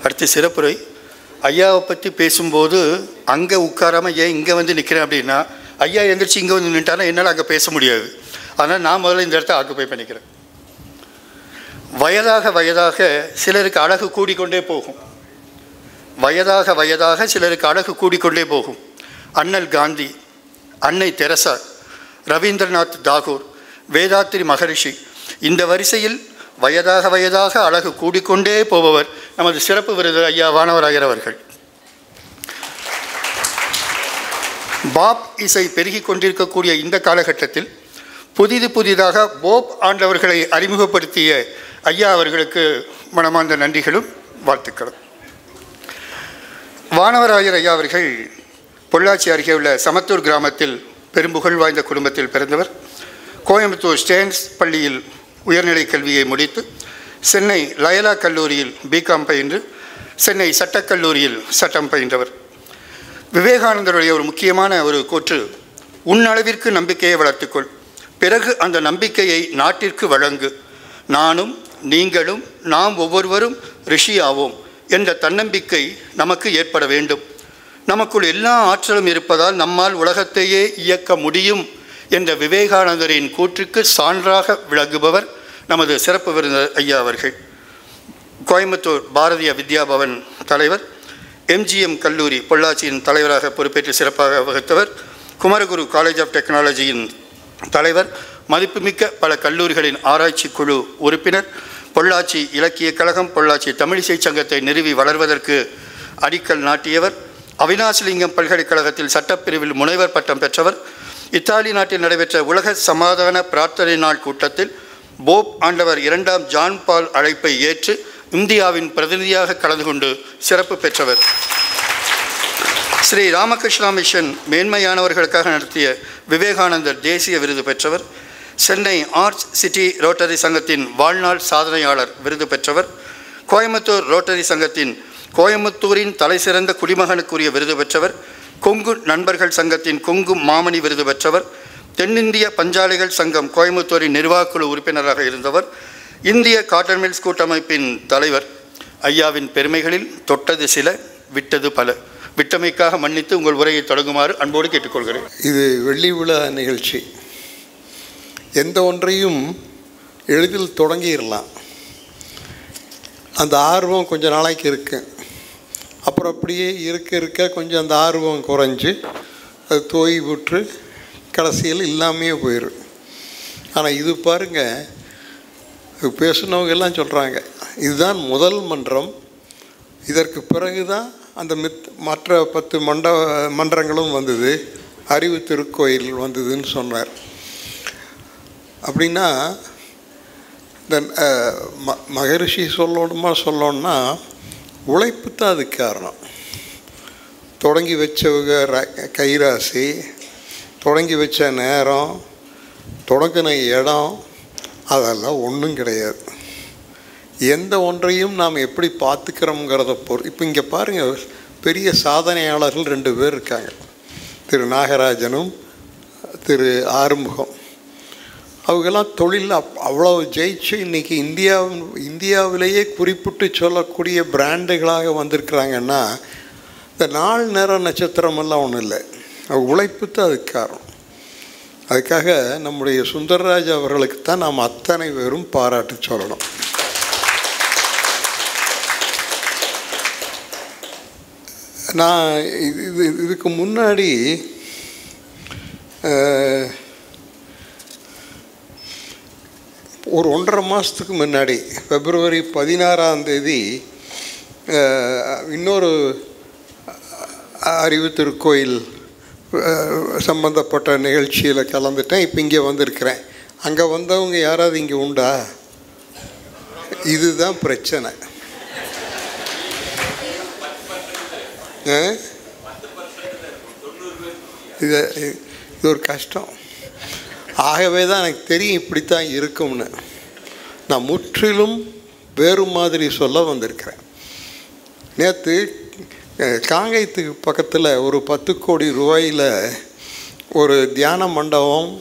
அடுத்து சிறப்புரை. ஐயாவை பற்றி பேசும்போது அங்கே உட்காராமல் ஏன் இங்கே வந்து நிற்கிறேன் அப்படின்னா, ஐயா எந்திரிச்சு இங்கே வந்து நின்ட்டானா என்னால் அங்கே பேச முடியாது. அதனால் நான் முதல்ல இந்த இடத்த ஆக்குப்பை பண்ணிக்கிறேன். வயதாக வயதாக சிலருக்கு அழகு கூடிக்கொண்டே போகும். வயதாக வயதாக சிலருக்கு அழகு கூடிக்கொண்டே போகும். அண்ணல் காந்தி, அன்னை தெரசா, ரவீந்திரநாத் தாகூர், வேதாத்ரி மகரிஷி, இந்த வரிசையில் வயதாக வயதாக அழகு கூடிக்கொண்டே போபவர் நமது சிறப்பு விருது ஐயா வானவராயர் அவர்கள். பாப் இசை பெருகி கொண்டிருக்கக்கூடிய இந்த காலகட்டத்தில் புதிதாக போப் ஆண்டவர்களை அறிமுகப்படுத்திய ஐயா அவர்களுக்கு மனமார்ந்த நன்றிகளும் வாழ்த்துக்களும். வானவராயர் ஐயா அவர்கள் பொள்ளாச்சி அருகே உள்ள சமத்தூர் கிராமத்தில் பெரும்புகழ் வாய்ந்த குடும்பத்தில் பிறந்தவர். கோயம்புத்தூர் ஸ்டேன்ஸ் பள்ளியில் உயர்நிலை கல்வியை முடித்து சென்னை லயலா கல்லூரியில் பிகாம் பயின்று சென்னை சட்டக்கல்லூரியில் சட்டம் பயின்றவர். விவேகானந்தருடைய ஒரு முக்கியமான ஒரு கூற்று, உன்னளவிற்கு நம்பிக்கையை வளர்த்துக்கொள், பிறகு அந்த நம்பிக்கையை நாட்டிற்கு வழங்கு, நானும் நீங்களும் நாம் ஒவ்வொருவரும் ரிஷி ஆவோம் என்ற தன்னம்பிக்கை நமக்கு ஏற்பட வேண்டும். நமக்குள் எல்லா ஆற்றலும் இருப்பதால் நம்மால் உலகத்தையே இயக்க முடியும் என்ற விவேகானந்தரின் கூற்றுக்கு சான்றாக விளங்குபவர் நமது சிறப்பு விருந்தினர் ஐயா அவர்கள். கோயம்புத்தூர் பாரதிய வித்யா பவன் தலைவர், எம்ஜிஎம் கல்லூரி பொள்ளாச்சியின் தலைவராக பொறுப்பேற்று சிறப்பாக வகித்தவர், குமரகுரு காலேஜ் ஆஃப் டெக்னாலஜியின் தலைவர், மதிப்புமிக்க பல கல்லூரிகளின் ஆராய்ச்சி குழு உறுப்பினர், பொள்ளாச்சி இலக்கிய கழகம், பொள்ளாச்சி தமிழிசை சங்கத்தை நிறுவி வளர்வதற்கு அடிக்கல் நாட்டியவர், அவினாசிலிங்கம் பல்கலைக்கழகத்தில் சட்டப்பிரிவில் முனைவர் பட்டம் பெற்றவர், இத்தாலி நாட்டில் நடைபெற்ற உலக சமாதான பிரார்த்தனை நாள் கூட்டத்தில் போப் ஆண்டவர் 2ஆம் ஜான் பால் அழைப்பை ஏற்று இந்தியாவின் பிரதிநிதியாக கலந்து கொண்டு சிறப்பு பெற்றவர். ஸ்ரீ ராமகிருஷ்ணா மிஷன் மேன்மையானவர்களுக்காக நடத்திய விவேகானந்தர் தேசிய விருது பெற்றவர், சென்னை ஆர்ட்ஸ் சிட்டி ரோட்டரி சங்கத்தின் வாழ்நாள் சாதனையாளர் விருது பெற்றவர், கோயம்புத்தூர் ரோட்டரி சங்கத்தின் கோயம்புத்தூரின் தலைசிறந்த குடிமகனுக்குரிய விருது பெற்றவர், கொங்கு நண்பர்கள் சங்கத்தின் கொங்கு மாமணி விருது பெற்றவர், தென்னிந்திய பஞ்சாலைகள் சங்கம் கோயம்புத்தூரின் நிர்வாகக்குழு உறுப்பினராக இருந்தவர், இந்திய காட்டன் மில்ஸ் கூட்டமைப்பின் தலைவர். ஐயாவின் பெருமைகளில் தொட்டது சில, விட்டது பல. விட்டமைக்காக மன்னித்து உங்கள் உரையை தொடங்குமாறு அன்போடு கேட்டுக்கொள்கிறேன். இது வெள்ளி விழா நிகழ்ச்சி. எந்த ஒன்றையும் எளிதில் தொடங்கிடலாம். அந்த ஆர்வம் கொஞ்ச நாளைக்கு இருக்கு. அப்புறம் அப்படியே இருக்க கொஞ்சம் அந்த ஆர்வம் குறைஞ்சி அது தோய்வுற்று கடைசியில் இல்லாமையே போயிடும். ஆனால் இது பாருங்கள், பேசுனவங்க எல்லாம் சொல்கிறாங்க இதுதான் முதல் மன்றம், இதற்கு பிறகு தான் அந்த மற்ற 10 மன்றங்களும் வந்தது, அறிவு திருக்கோயில் வந்ததுன்னு சொன்னார். அப்படின்னா இந்த மகரிஷி சொல்லணும்னா உழைப்பு தான் அதுக்கு காரணம். தொடங்கி வச்சவங்க கைராசி, தொடங்கி வச்ச நேரம், தொடங்கின இடம், அதெல்லாம் ஒன்றும் கிடையாது. எந்த ஒன்றையும் நாம் எப்படி பார்த்துக்கிறோங்கிறத இப்போ இங்கே பாருங்கள், பெரிய சாதனையாளர்கள் 2 பேர் இருக்காங்க, திரு நாகராஜனும் திரு ஆறுமுகம். அவங்கெல்லாம் தொழில் அவ்வளோ ஜெயிச்சு இன்றைக்கி இந்தியாவிலேயே குறிப்பிட்டு சொல்லக்கூடிய பிராண்டுகளாக வந்திருக்கிறாங்கன்னா இந்த நாள் நேர நட்சத்திரமெல்லாம் ஒன்றும் இல்லை, உழைப்பு தான் அதுக்கு காரணம். அதுக்காக நம்முடைய சுந்தரராஜ் அவர்களுக்கு தான் நாம் அத்தனை பேரும் பாராட்டு சொல்லணும். நான் இதுக்கு முன்னாடி ஒரு 1.5 மாதத்துக்கு முன்னாடி பிப்ரவரி 16ஆம் தேதி இன்னொரு அறிவு திருக்கோயில் சம்பந்தப்பட்ட நிகழ்ச்சியில் கலந்துட்டேன். இப்போ இங்கே வந்திருக்கிறேன். அங்கே வந்தவங்க யாராவது இங்கே உண்டா? இதுதான் பிரச்சனை. இது ஒரு கஷ்டம். ஆகவே தான் எனக்கு தெரியும் இப்படித்தான் இருக்கும்னு. நான் முற்றிலும் வேறு மாதிரி சொல்ல வந்திருக்கிறேன். நேற்று காங்கயத்துக்கு பக்கத்தில் ஒரு 10 கோடி ரூபாயில் ஒரு தியான மண்டபம்,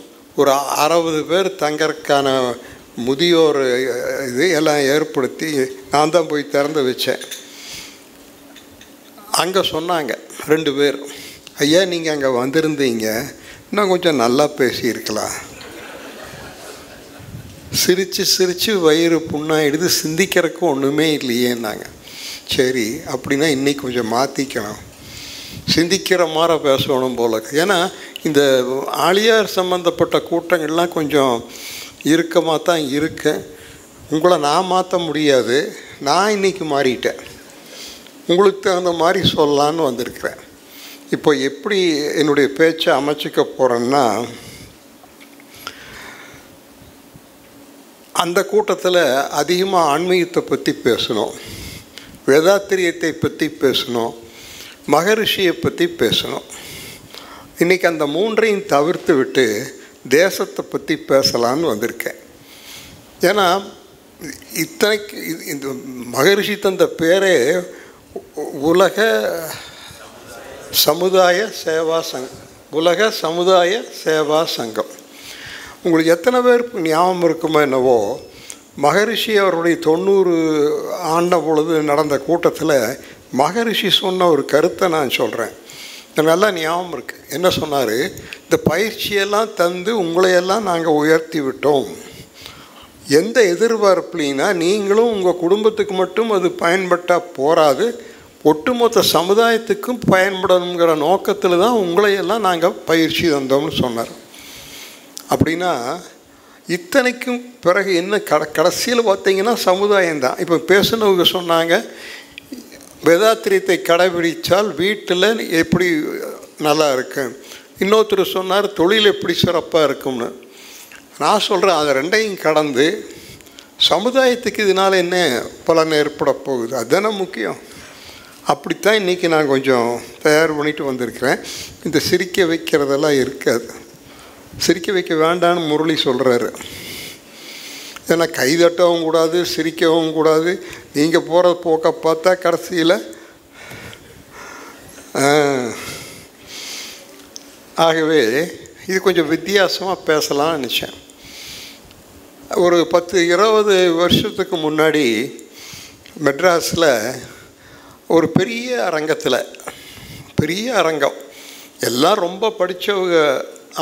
ஒரு 60 பேர் தங்கறதுக்கான முதியோர் இது எல்லாம் ஏற்படுத்தி நான் தான் போய் திறந்து வச்சேன். அங்கே சொன்னாங்க 2 பேர், ஐயா நீங்கள் அங்கே வந்திருந்தீங்க, இன்னும் கொஞ்சம் நல்லா பேசியிருக்கலாம். சிரித்து சிரித்து வயிறு புண்ணாயிடுது, சிந்திக்கிறதுக்கு ஒன்றுமே இல்லையேன்னாங்க. சரி, அப்படின்னா இன்றைக்கி கொஞ்சம் மாற்றிக்கணும், சிந்திக்கிற மாதிரி பேசணும் போல. ஏன்னா இந்த ஆழியார் சம்மந்தப்பட்ட கூட்டங்கள்லாம் கொஞ்சம் இறுக்கமாக தான் இருக்கேன். உங்களை நான் மாற்ற முடியாது, நான் இன்றைக்கி மாறிட்டேன், உங்களுக்கு தகுந்த மாதிரி சொல்லலான்னு வந்திருக்கிறேன். இப்போ எப்படி என்னுடைய பேச்சை அமைச்சிக்க போகிறேன்னா, அந்த கூட்டத்தில் அதிகமாக ஆன்மீகத்தை பற்றி பேசணும், வேதாத்திரியத்தை பற்றி பேசணும், மகரிஷியை பற்றி பேசணும். இன்றைக்கி அந்த 3ஐயும் தவிர்த்து விட்டு தேசத்தை பற்றி பேசலான்னு வந்திருக்கேன். ஏன்னா இத்தனைக்கு இந்த மகரிஷி தந்த பேரே உலக சமுதாய சேவா சங்கம். உலக சமுதாய சேவா சங்கம். உங்களுக்கு எத்தனை பேருக்கு ஞாபகம் இருக்குமோ என்னவோ, மகரிஷி அவருடைய 90 ஆண்ட பொழுது நடந்த கூட்டத்தில் மகரிஷி சொன்ன ஒரு கருத்தை நான் சொல்கிறேன், நல்லா ஞாபகம் இருக்குது. என்ன சொன்னார்? இந்த பயிற்சியெல்லாம் தந்து உங்களையெல்லாம் நாங்கள் உயர்த்தி விட்டோம், எந்த எதிர்பார்ப்புலின்னா நீங்களும் உங்கள் குடும்பத்துக்கு மட்டும் அது பயன்பட்டால் போராது, ஒட்டுமொத்த சமுதாயத்துக்கும் பயன்படணுங்கிற நோக்கத்தில் தான் உங்களையெல்லாம் நாங்கள் பயிற்சி தந்தோம்னு சொன்னார். அப்படின்னா இத்தனைக்கும் பிறகு என்ன கடைசியில் பார்த்தீங்கன்னா சமுதாயம்தான். இப்போ பேசுனவங்க சொன்னாங்க, வேதாத்திரியத்தை கடைபிடித்தால் வீட்டில் எப்படி நல்லா இருக்கு. இன்னொருத்தர் சொன்னார் தொழில் எப்படி சிறப்பாக இருக்கும்னு. நான் சொல்கிறேன், அதை 2ஐயும் கடந்து சமுதாயத்துக்கு இதனால் என்ன பலன் ஏற்பட போகுது, அதுதானே முக்கியம். அப்படித்தான் இன்றைக்கி நான் கொஞ்சம் தயார் பண்ணிட்டு வந்திருக்கிறேன். இந்த சிரிக்க வைக்கிறதெல்லாம் இருக்காது, சிரிக்க வைக்க வேண்டான்னு முரளி சொல்கிறாரு. ஏன்னா கைதட்டவும் கூடாது, சிரிக்கவும் கூடாது. நீங்கள் போகிற போக்க பார்த்தா கடைசியில் ஆகவே இது கொஞ்சம் வித்தியாசமாக பேசலாம்னு நினச்சேன். ஒரு 10-20 வருஷத்துக்கு முன்னாடி மெட்ராஸில் ஒரு பெரிய அரங்கத்தில், பெரிய அரங்கம், எல்லாம் ரொம்ப படித்தவங்க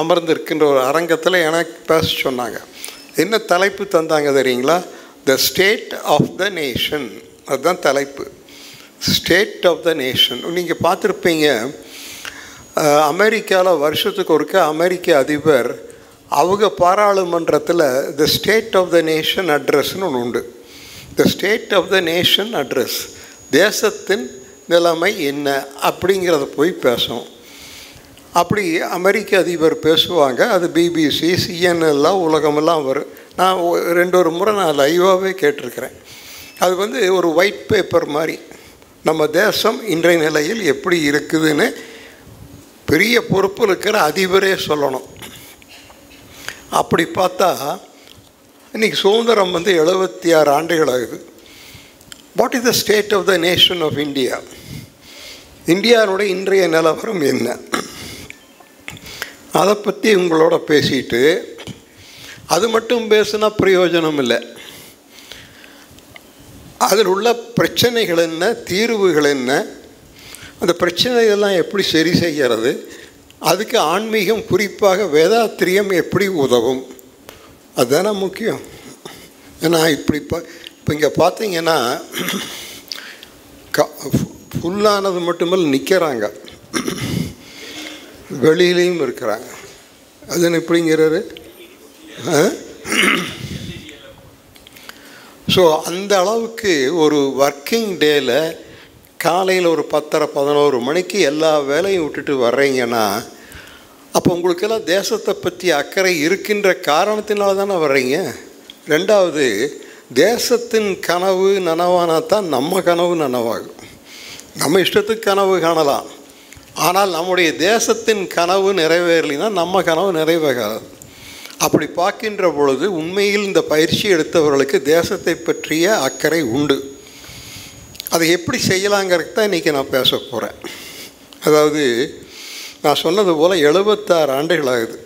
அமர்ந்திருக்கின்ற ஒரு அரங்கத்தில் எனக்கு பேச சொன்னாங்க. என்ன தலைப்பு தந்தாங்க தெரியுங்களா? The state of the nation. அதுதான் தலைப்பு, ஸ்டேட் ஆஃப் த நேஷன். நீங்கள் பார்த்துருப்பீங்க, அமெரிக்காவில் வருஷத்துக்கு ஒருக்க அமெரிக்க அதிபர் அவங்க பாராளுமன்றத்தில் the state of the nation அட்ரஸ்ன்னு ஒன்று உண்டு. The state of the nation address, தேசத்தின் நிலைமை என்ன அப்படிங்கிறத போய் பேசும். அப்படி அமெரிக்க அதிபர் பேசுவாங்க. அது பிபிசி, சிஎன்எல்லாம் உலகமெல்லாம் வரும். நான் 2 முறை நான் லைவாகவே கேட்டிருக்கிறேன். அது ஒரு ஒயிட் பேப்பர் மாதிரி, நம்ம தேசம் இன்றைய நிலையில் எப்படி இருக்குதுன்னு பெரிய பொறுப்பு இருக்கிற அதிபரே சொல்லணும். அப்படி பார்த்தா இன்றைக்கி சுதந்திரம் 76 ஆண்டுகள் ஆகுது. What is the state of the nation of India? இந்தியாவுடைய இன்றைய நிலவரம் என்ன? அதை பற்றி உங்களோட பேசிட்டு, அது மட்டும் பேசுனா பிரயோஜனம் இல்லை. அதில் உள்ள பிரச்சனைகள் என்ன, தீர்வுகள் என்ன, அந்த பிரச்சனைகள்லாம் எப்படி சரி செய்கிறது, அதுக்கு ஆன்மீகம் குறிப்பாக வேதாத்திரியம் எப்படி உதவும், அதுதானே முக்கியம். ஏன்னா இப்போ இங்கே பார்த்தீங்கன்னா ஃபுல்லானது மட்டுமல்ல, நிற்கிறாங்க, வெளியிலையும் இருக்கிறாங்க. அது எப்படிங்கிறாரு? ஸோ அந்த அளவுக்கு ஒரு ஒர்க்கிங் டேயில் காலையில் ஒரு 10-11 மணிக்கு எல்லா வேலையும் விட்டுட்டு வர்றீங்கன்னா, அப்போ உங்களுக்கெல்லாம் தேசத்தை பற்றி அக்கறை இருக்கின்ற காரணத்தினால தானே வர்றீங்க. 2வது, தேசத்தின் கனவு நனவானா தான் நம்ம கனவு நனவாகும். நம்ம இஷ்டத்துக்கு கனவு காணலாம், ஆனால் நம்முடைய தேசத்தின் கனவு நிறைவேறலைன்னா நம்ம கனவு நிறைவேறாது. அப்படி பார்க்கின்ற பொழுது உண்மையில் இந்த பயிற்சி எடுத்தவர்களுக்கு தேசத்தை பற்றிய அக்கறை உண்டு. அதை எப்படி செய்யலாங்கிறது தான் இன்றைக்கி நான் பேச போகிறேன். அதாவது நான் சொன்னது போல் 76 ஆண்டுகள் ஆகுது.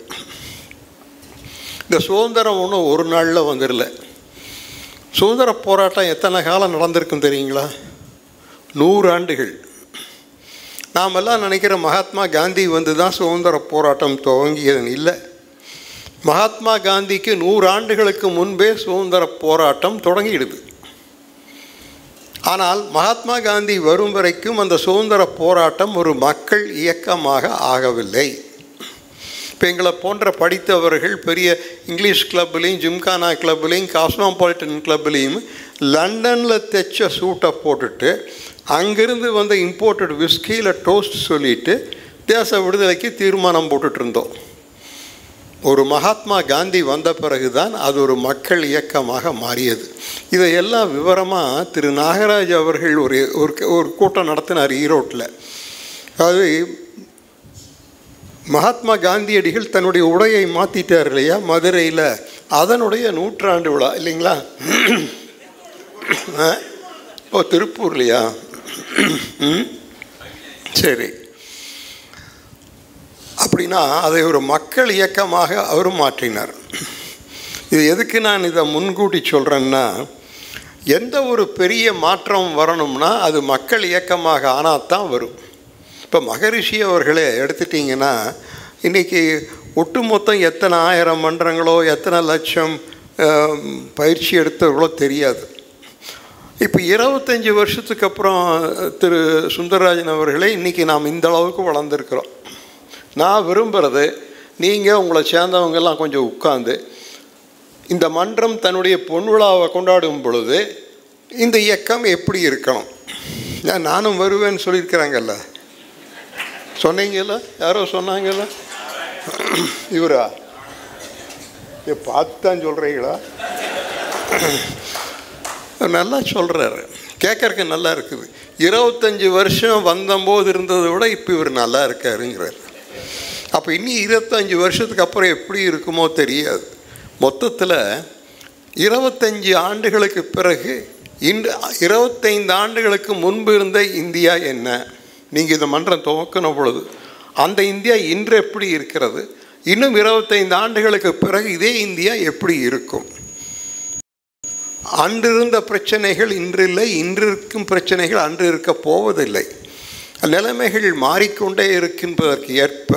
இந்த சுதந்திரம் ஒன்றும் ஒரு நாளில் வந்துடல. சுதந்திர போராட்டம் எத்தனை காலம் நடந்திருக்கும் தெரியுங்களா? 100 ஆண்டுகள். நாமெல்லாம் நினைக்கிற மகாத்மா காந்தி வந்து தான் சுதந்திர போராட்டம் துவங்கியது இல்லை. மகாத்மா காந்திக்கு 100 ஆண்டுகளுக்கு முன்பே சுதந்திர போராட்டம் தொடங்கிடுது. ஆனால் மகாத்மா காந்தி வரும் வரைக்கும் அந்த சுதந்திர போராட்டம் ஒரு மக்கள் இயக்கமாக ஆகவில்லை. இப்போ எங்களை போன்ற படித்தவர்கள் பெரிய இங்கிலீஷ் கிளப்லேயும், ஜிம்கானா கிளப்லேயும், காஸ்மோபாலிட்டன் கிளப்லேயும் லண்டனில் தைச்ச சூட்டை போட்டுட்டு அங்கிருந்து வந்த இம்போர்ட்டட் விஸ்கியில் டோஸ்ட் சொல்லிட்டு தேச விடுதலைக்கு தீர்மானம் போட்டுட்டு இருந்தோம். ஒரு மகாத்மா காந்தி வந்த பிறகு தான் அது ஒரு மக்கள் இயக்கமாக மாறியது. இதையெல்லாம் விவரமாக திரு நாகராஜ் அவர்கள் ஒரு கூட்டம் நடத்தினார் ஈரோட்டில். அதாவது மகாத்மா காந்தியடிகள் தன்னுடைய உடையை மாற்றிட்டார் இல்லையா மதுரையில், அதனுடைய 100ஆண்டு விழா இல்லைங்களா? ஓ, திருப்பூர்லையா? சரி. அப்படின்னா அதை ஒரு மக்கள் இயக்கமாக அவர் மாற்றினார். இது எதுக்கு நான் இதை முன்கூட்டி சொல்கிறேன்னா, எந்த ஒரு பெரிய மாற்றம் வரணும்னா அது மக்கள் இயக்கமாக ஆனால் தான் வரும். இப்போ மகரிஷி அவர்களே எடுத்துட்டிங்கன்னா இன்றைக்கி ஒட்டுமொத்தம் எத்தனை 1000 மன்றங்களோ எத்தனை லட்சம் பயிற்சி எடுத்தவர்களோ தெரியாது. இப்போ 25 வருஷத்துக்கு அப்புறம் திரு சுந்தரராஜன் அவர்களே இன்றைக்கி நாம் இந்த அளவுக்கு வளர்ந்துருக்குறோம். நான் விரும்புகிறது, நீங்கள் உங்களை சேர்ந்தவங்கெல்லாம் கொஞ்சம் உட்கார்ந்து இந்த மன்றம் தன்னுடைய பொன்விழாவை கொண்டாடும் பொழுது இந்த இயக்கம் எப்படி இருக்கணும். நானும் வருவேன்னு சொல்லியிருக்கிறாங்கல்ல, சொன்னீங்கல்ல, யாரோ சொன்னாங்கல்ல, இவரா பார்த்து தான் சொல்கிறீங்களா? நல்லா சொல்கிறாரு, கேட்கறக்கு நல்லா இருக்குது. 25 வருஷம் வந்தபோது இருந்ததை விட இப்போ இவர் நல்லா இருக்காருங்கிறார். அப்போ இன்னி 25 வருஷத்துக்கு அப்புறம் எப்படி இருக்குமோ தெரியாது. மொத்தத்தில் 25 ஆண்டுகளுக்கு பிறகு இன்று 25 ஆண்டுகளுக்கு முன்பு இருந்த இந்தியா என்ன? நீங்கள் இந்த மன்றம் துவக்கின பொழுது அந்த இந்தியா இன்று எப்படி இருக்கிறது? இன்னும் 25 ஆண்டுகளுக்கு பிறகு இதே இந்தியா எப்படி இருக்கும்? அன்றிருந்த பிரச்சனைகள் இன்று இல்லை, இன்று இருக்கும் பிரச்சனைகள் அன்று இருக்க போவதில்லை. நிலைமைகள் மாறிக்கொண்டே இருக்கின்றதற்கு ஏற்ப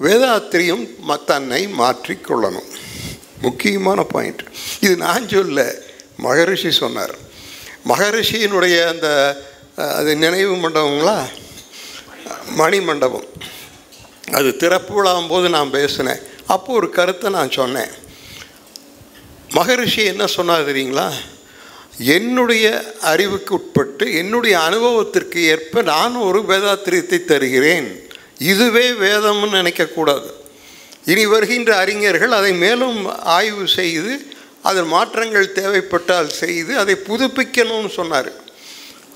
வேதாத்திரியும் தன்னை மாற்றிக்கொள்ளணும். முக்கியமான பாயிண்ட் இது. நான் சொல்ல, மகரிஷி சொன்னார். மகரிஷியினுடைய அந்த அது நினைவு மண்டபங்களா, மணி மண்டபம், அது திறப்பு விழாவும் போது நான் பேசினேன். அப்போது ஒரு கருத்தை நான் சொன்னேன். மகரிஷி என்ன சொன்னார் தெரியுங்களா? என்னுடைய அறிவுக்கு உட்பட்டு என்னுடைய அனுபவத்திற்கு ஏற்ப நான் ஒரு வேதாத்திரியத்தை தருகிறேன். இதுவே வேதம்னு நினைக்கக்கூடாது. இனி வருகின்ற அறிஞர்கள் அதை மேலும் ஆய்வு செய்து அதில் மாற்றங்கள் தேவைப்பட்டால் செய்து அதை புதுப்பிக்கணும்னு சொன்னார்.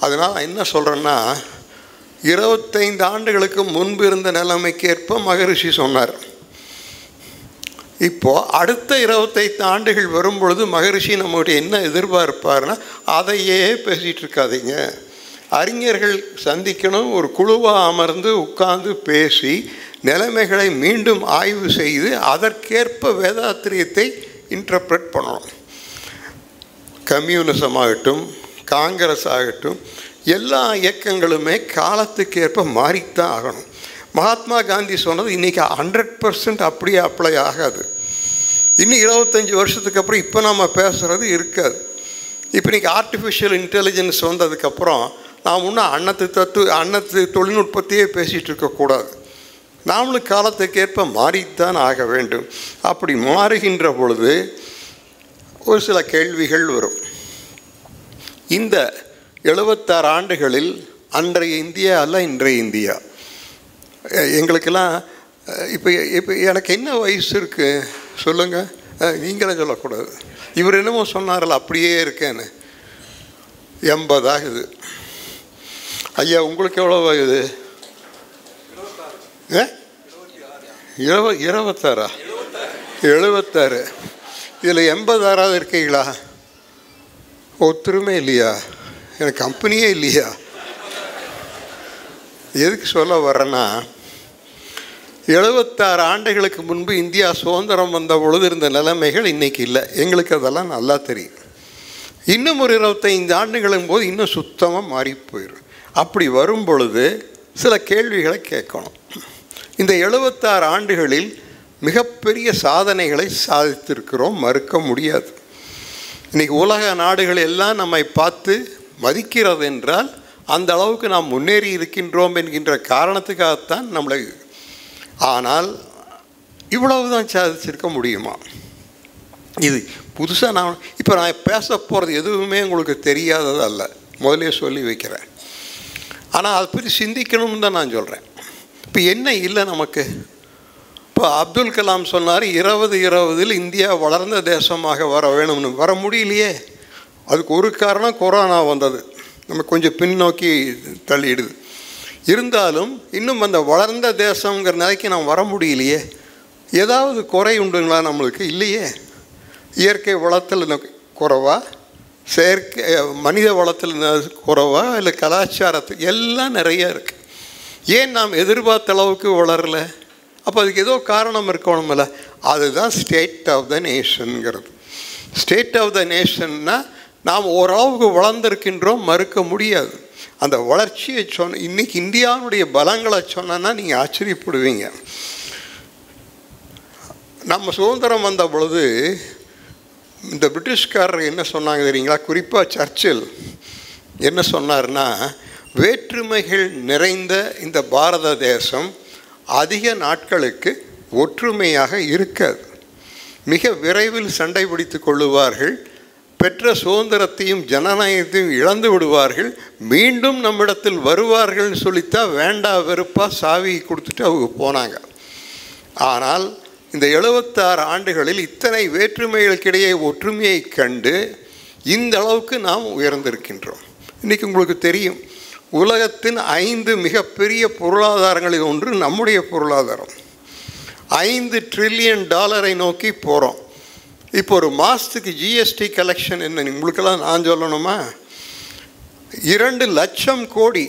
அதனால் என்ன சொல்கிறேன்னா, 25 ஆண்டுகளுக்கு முன்பு இருந்த நிலைமைக்கு ஏற்ப மகரிஷி சொன்னார். இப்போது அடுத்த 25 ஆண்டுகள் வரும் பொழுது மகரிஷி நம்மகிட்ட என்ன எதிர்பார்ப்பார்னா, அதையே பேசிகிட்டு இருக்காதீங்க, அறிஞர்கள் சந்திக்கணும், ஒரு குழுவாக அமர்ந்து உட்கார்ந்து பேசி நிலைமைகளை மீண்டும் ஆய்வு செய்து அதற்கேற்ப வேதாத்திரியத்தை இன்டர்பிரட் பண்ணணும். கம்யூனிசம் ஆகட்டும், காங்கிரஸ் ஆகட்டும், எல்லா இயக்கங்களுமே காலத்துக்கு ஏற்ப மாறித்தான் ஆகணும். மகாத்மா காந்தி சொன்னது இன்றைக்கி 100% அப்படியே அப்ளை ஆகாது. இன்னும் 25 வருஷத்துக்கு அப்புறம் இப்போ நம்ம பேசுகிறது இருக்காது. இப்போ இன்றைக்கி ஆர்டிஃபிஷியல் இன்டெலிஜென்ஸ் வந்ததுக்கப்புறம் நாம் இன்னும் அன்னத்து தொழில்நுட்பத்தையே பேசிகிட்டு இருக்கக்கூடாது. நாமளும் காலத்துக்கேற்ப மாறித்தான் ஆக வேண்டும். அப்படி மாறுகின்ற பொழுது ஒரு சில கேள்விகள் வரும். இந்த 76 ஆண்டுகளில் அன்றைய இந்தியா அல்ல இன்றைய இந்தியா. எங்களுக்கெல்லாம் இப்போ எனக்கு என்ன வயசு இருக்குது சொல்லுங்கள், நீங்களே சொல்லக்கூடாது. இவர் என்னமோ சொன்னார்ல அப்படியே இருக்கேன்னு. 80 ஆகுது. ஐயா உங்களுக்கு எவ்வளோ ஆகுது? 26 76. இதில் 86 இருக்கீங்களா? ஒத்துருமே இல்லையா? எனக்கு கம்பெனியே இல்லையா? எதுக்கு சொல்ல வர்றேன்னா, 76 ஆண்டுகளுக்கு முன்பு இந்தியா சுதந்திரம் வந்த பொழுது இருந்த நிலைமைகள் இன்றைக்கி இல்லை. எங்களுக்கு அதெல்லாம் நல்லா தெரியும். இன்னும் ஒரு 25 ஆண்டுகளும் போது இன்னும் சுத்தமாக மாறி போயிடும். அப்படி வரும் பொழுது சில கேள்விகளை கேட்கணும். இந்த 76 ஆண்டுகளில் மிகப்பெரிய சாதனைகளை சாதித்திருக்கிறோம், மறுக்க முடியாது. இன்றைக்கி உலக நாடுகள் எல்லாம் நம்மை பார்த்து மதிக்கிறது என்றால் அந்த அளவுக்கு நாம் முன்னேறி இருக்கின்றோம் என்கின்ற காரணத்துக்காகத்தான் நம்மளை. ஆனால் இவ்வளவு தான் சாதிச்சிருக்க முடியுமா? இது புதுசாக நான் பேச போகிறது எதுவுமே உங்களுக்கு தெரியாதது அல்ல, முதலே சொல்லி வைக்கிறேன். ஆனால் அதை பற்றி சிந்திக்கணும்னு தான் நான் சொல்கிறேன். இப்போ என்ன இல்லை நமக்கு? இப்போ அப்துல் கலாம் சொன்னார் 2020 இந்தியா வளர்ந்த தேசமாக வர வேணும்னு. வர முடியலையே. அதுக்கு ஒரு காரணம் கொரோனா வந்தது, நம்ம கொஞ்சம் பின்னோக்கி தள்ளிடுது. இருந்தாலும் இன்னும் அந்த வளர்ந்த தேசங்கிற நிலைக்கு நாம் வர முடியலையே. ஏதாவது குறை உண்டுங்களா நம்மளுக்கு? இல்லையே. இயற்கை வளத்தில் குறைவா, செயற்கை மனித வளத்தில் குறைவா, இல்லை கலாச்சாரத்துக்கு எல்லாம் நிறைய இருக்குது. ஏன் நாம் எதிர்பார்த்த அளவுக்கு வளரலை? அப்போ அதுக்கு ஏதோ காரணம் இருக்கணுமில்ல. அதுதான் ஸ்டேட் ஆஃப் த நேஷனுங்கிறது. ஸ்டேட் ஆஃப் த நேஷன்னா நாம் ஓரளவுக்கு வளர்ந்துருக்கின்றோம், மறுக்க முடியாது. அந்த வளர்ச்சியை இன்றைக்கி இந்தியாவுடைய பலங்களை சொன்னோன்னா நீங்கள் ஆச்சரியப்படுவீங்க. நம்ம சுதந்திரம் வந்த பொழுது இந்த பிரிட்டிஷ்காரர் என்ன சொன்னாங்க தெரியுங்களா? குறிப்பாக சர்ச்சில் என்ன சொன்னார்னா, வேற்றுமைகள் நிறைந்த இந்த பாரத தேசம் அதிக நாட்களுக்கு ஒற்றுமையாக இருக்காது. மிக விரைவில் சண்டை பிடித்து கொள்ளுவார்கள், பெற்ற சுதந்திரத்தையும் ஜனநாயகத்தையும் இழந்து விடுவார்கள், மீண்டும் நம்மிடத்தில் வருவார்கள்னு சொல்லித்தான் வேண்டா வெறுப்பாக சாவி கொடுத்துட்டு அவங்க போனாங்க. ஆனால் இந்த 76 ஆண்டுகளில் இத்தனை வேற்றுமைகளுக்கிடையே ஒற்றுமையை கண்டு இந்த அளவுக்கு நாம் உயர்ந்திருக்கின்றோம். இன்றைக்கி உங்களுக்கு தெரியும், உலகத்தின் 5 மிகப்பெரிய பொருளாதாரங்களில் ஒன்று நம்முடைய பொருளாதாரம். $5 trillion நோக்கி போகிறோம். இப்போ ஒரு மாதத்துக்கு ஜிஎஸ்டி கலெக்ஷன் என்ன உங்களுக்கெல்லாம் நான் சொல்லணுமா? 2 லட்சம் கோடி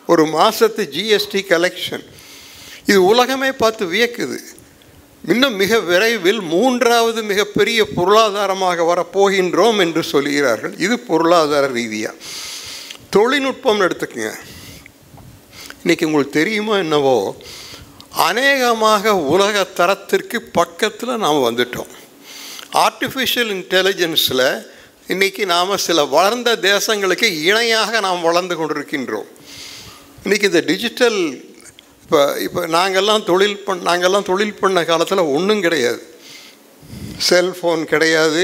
ஒரு மாதத்து ஜிஎஸ்டி கலெக்ஷன். இது உலகமே பார்த்து வியக்குது. இன்னும் மிக விரைவில் 3வது மிகப்பெரிய பொருளாதாரமாக வரப்போகின்றோம் என்று சொல்கிறார்கள். இது பொருளாதார ரீதியாக. தொழில்நுட்பம் எடுத்துக்கங்க. இன்றைக்கி உங்களுக்கு தெரியுமோ என்னவோ, அநேகமாக உலக தரத்திற்கு பக்கத்தில் நாம் வந்துட்டோம். ஆர்டிஃபிஷியல் இன்டெலிஜென்ஸில் இன்றைக்கி நாம் சில வளர்ந்த தேசங்களுக்கு இணையாக நாம் வளர்ந்து கொண்டிருக்கின்றோம். இன்றைக்கி இந்த டிஜிட்டல் இப்போ நாங்கள்லாம் தொழில் பண்ண காலத்தில் ஒன்றும் கிடையாது. செல்ஃபோன் கிடையாது,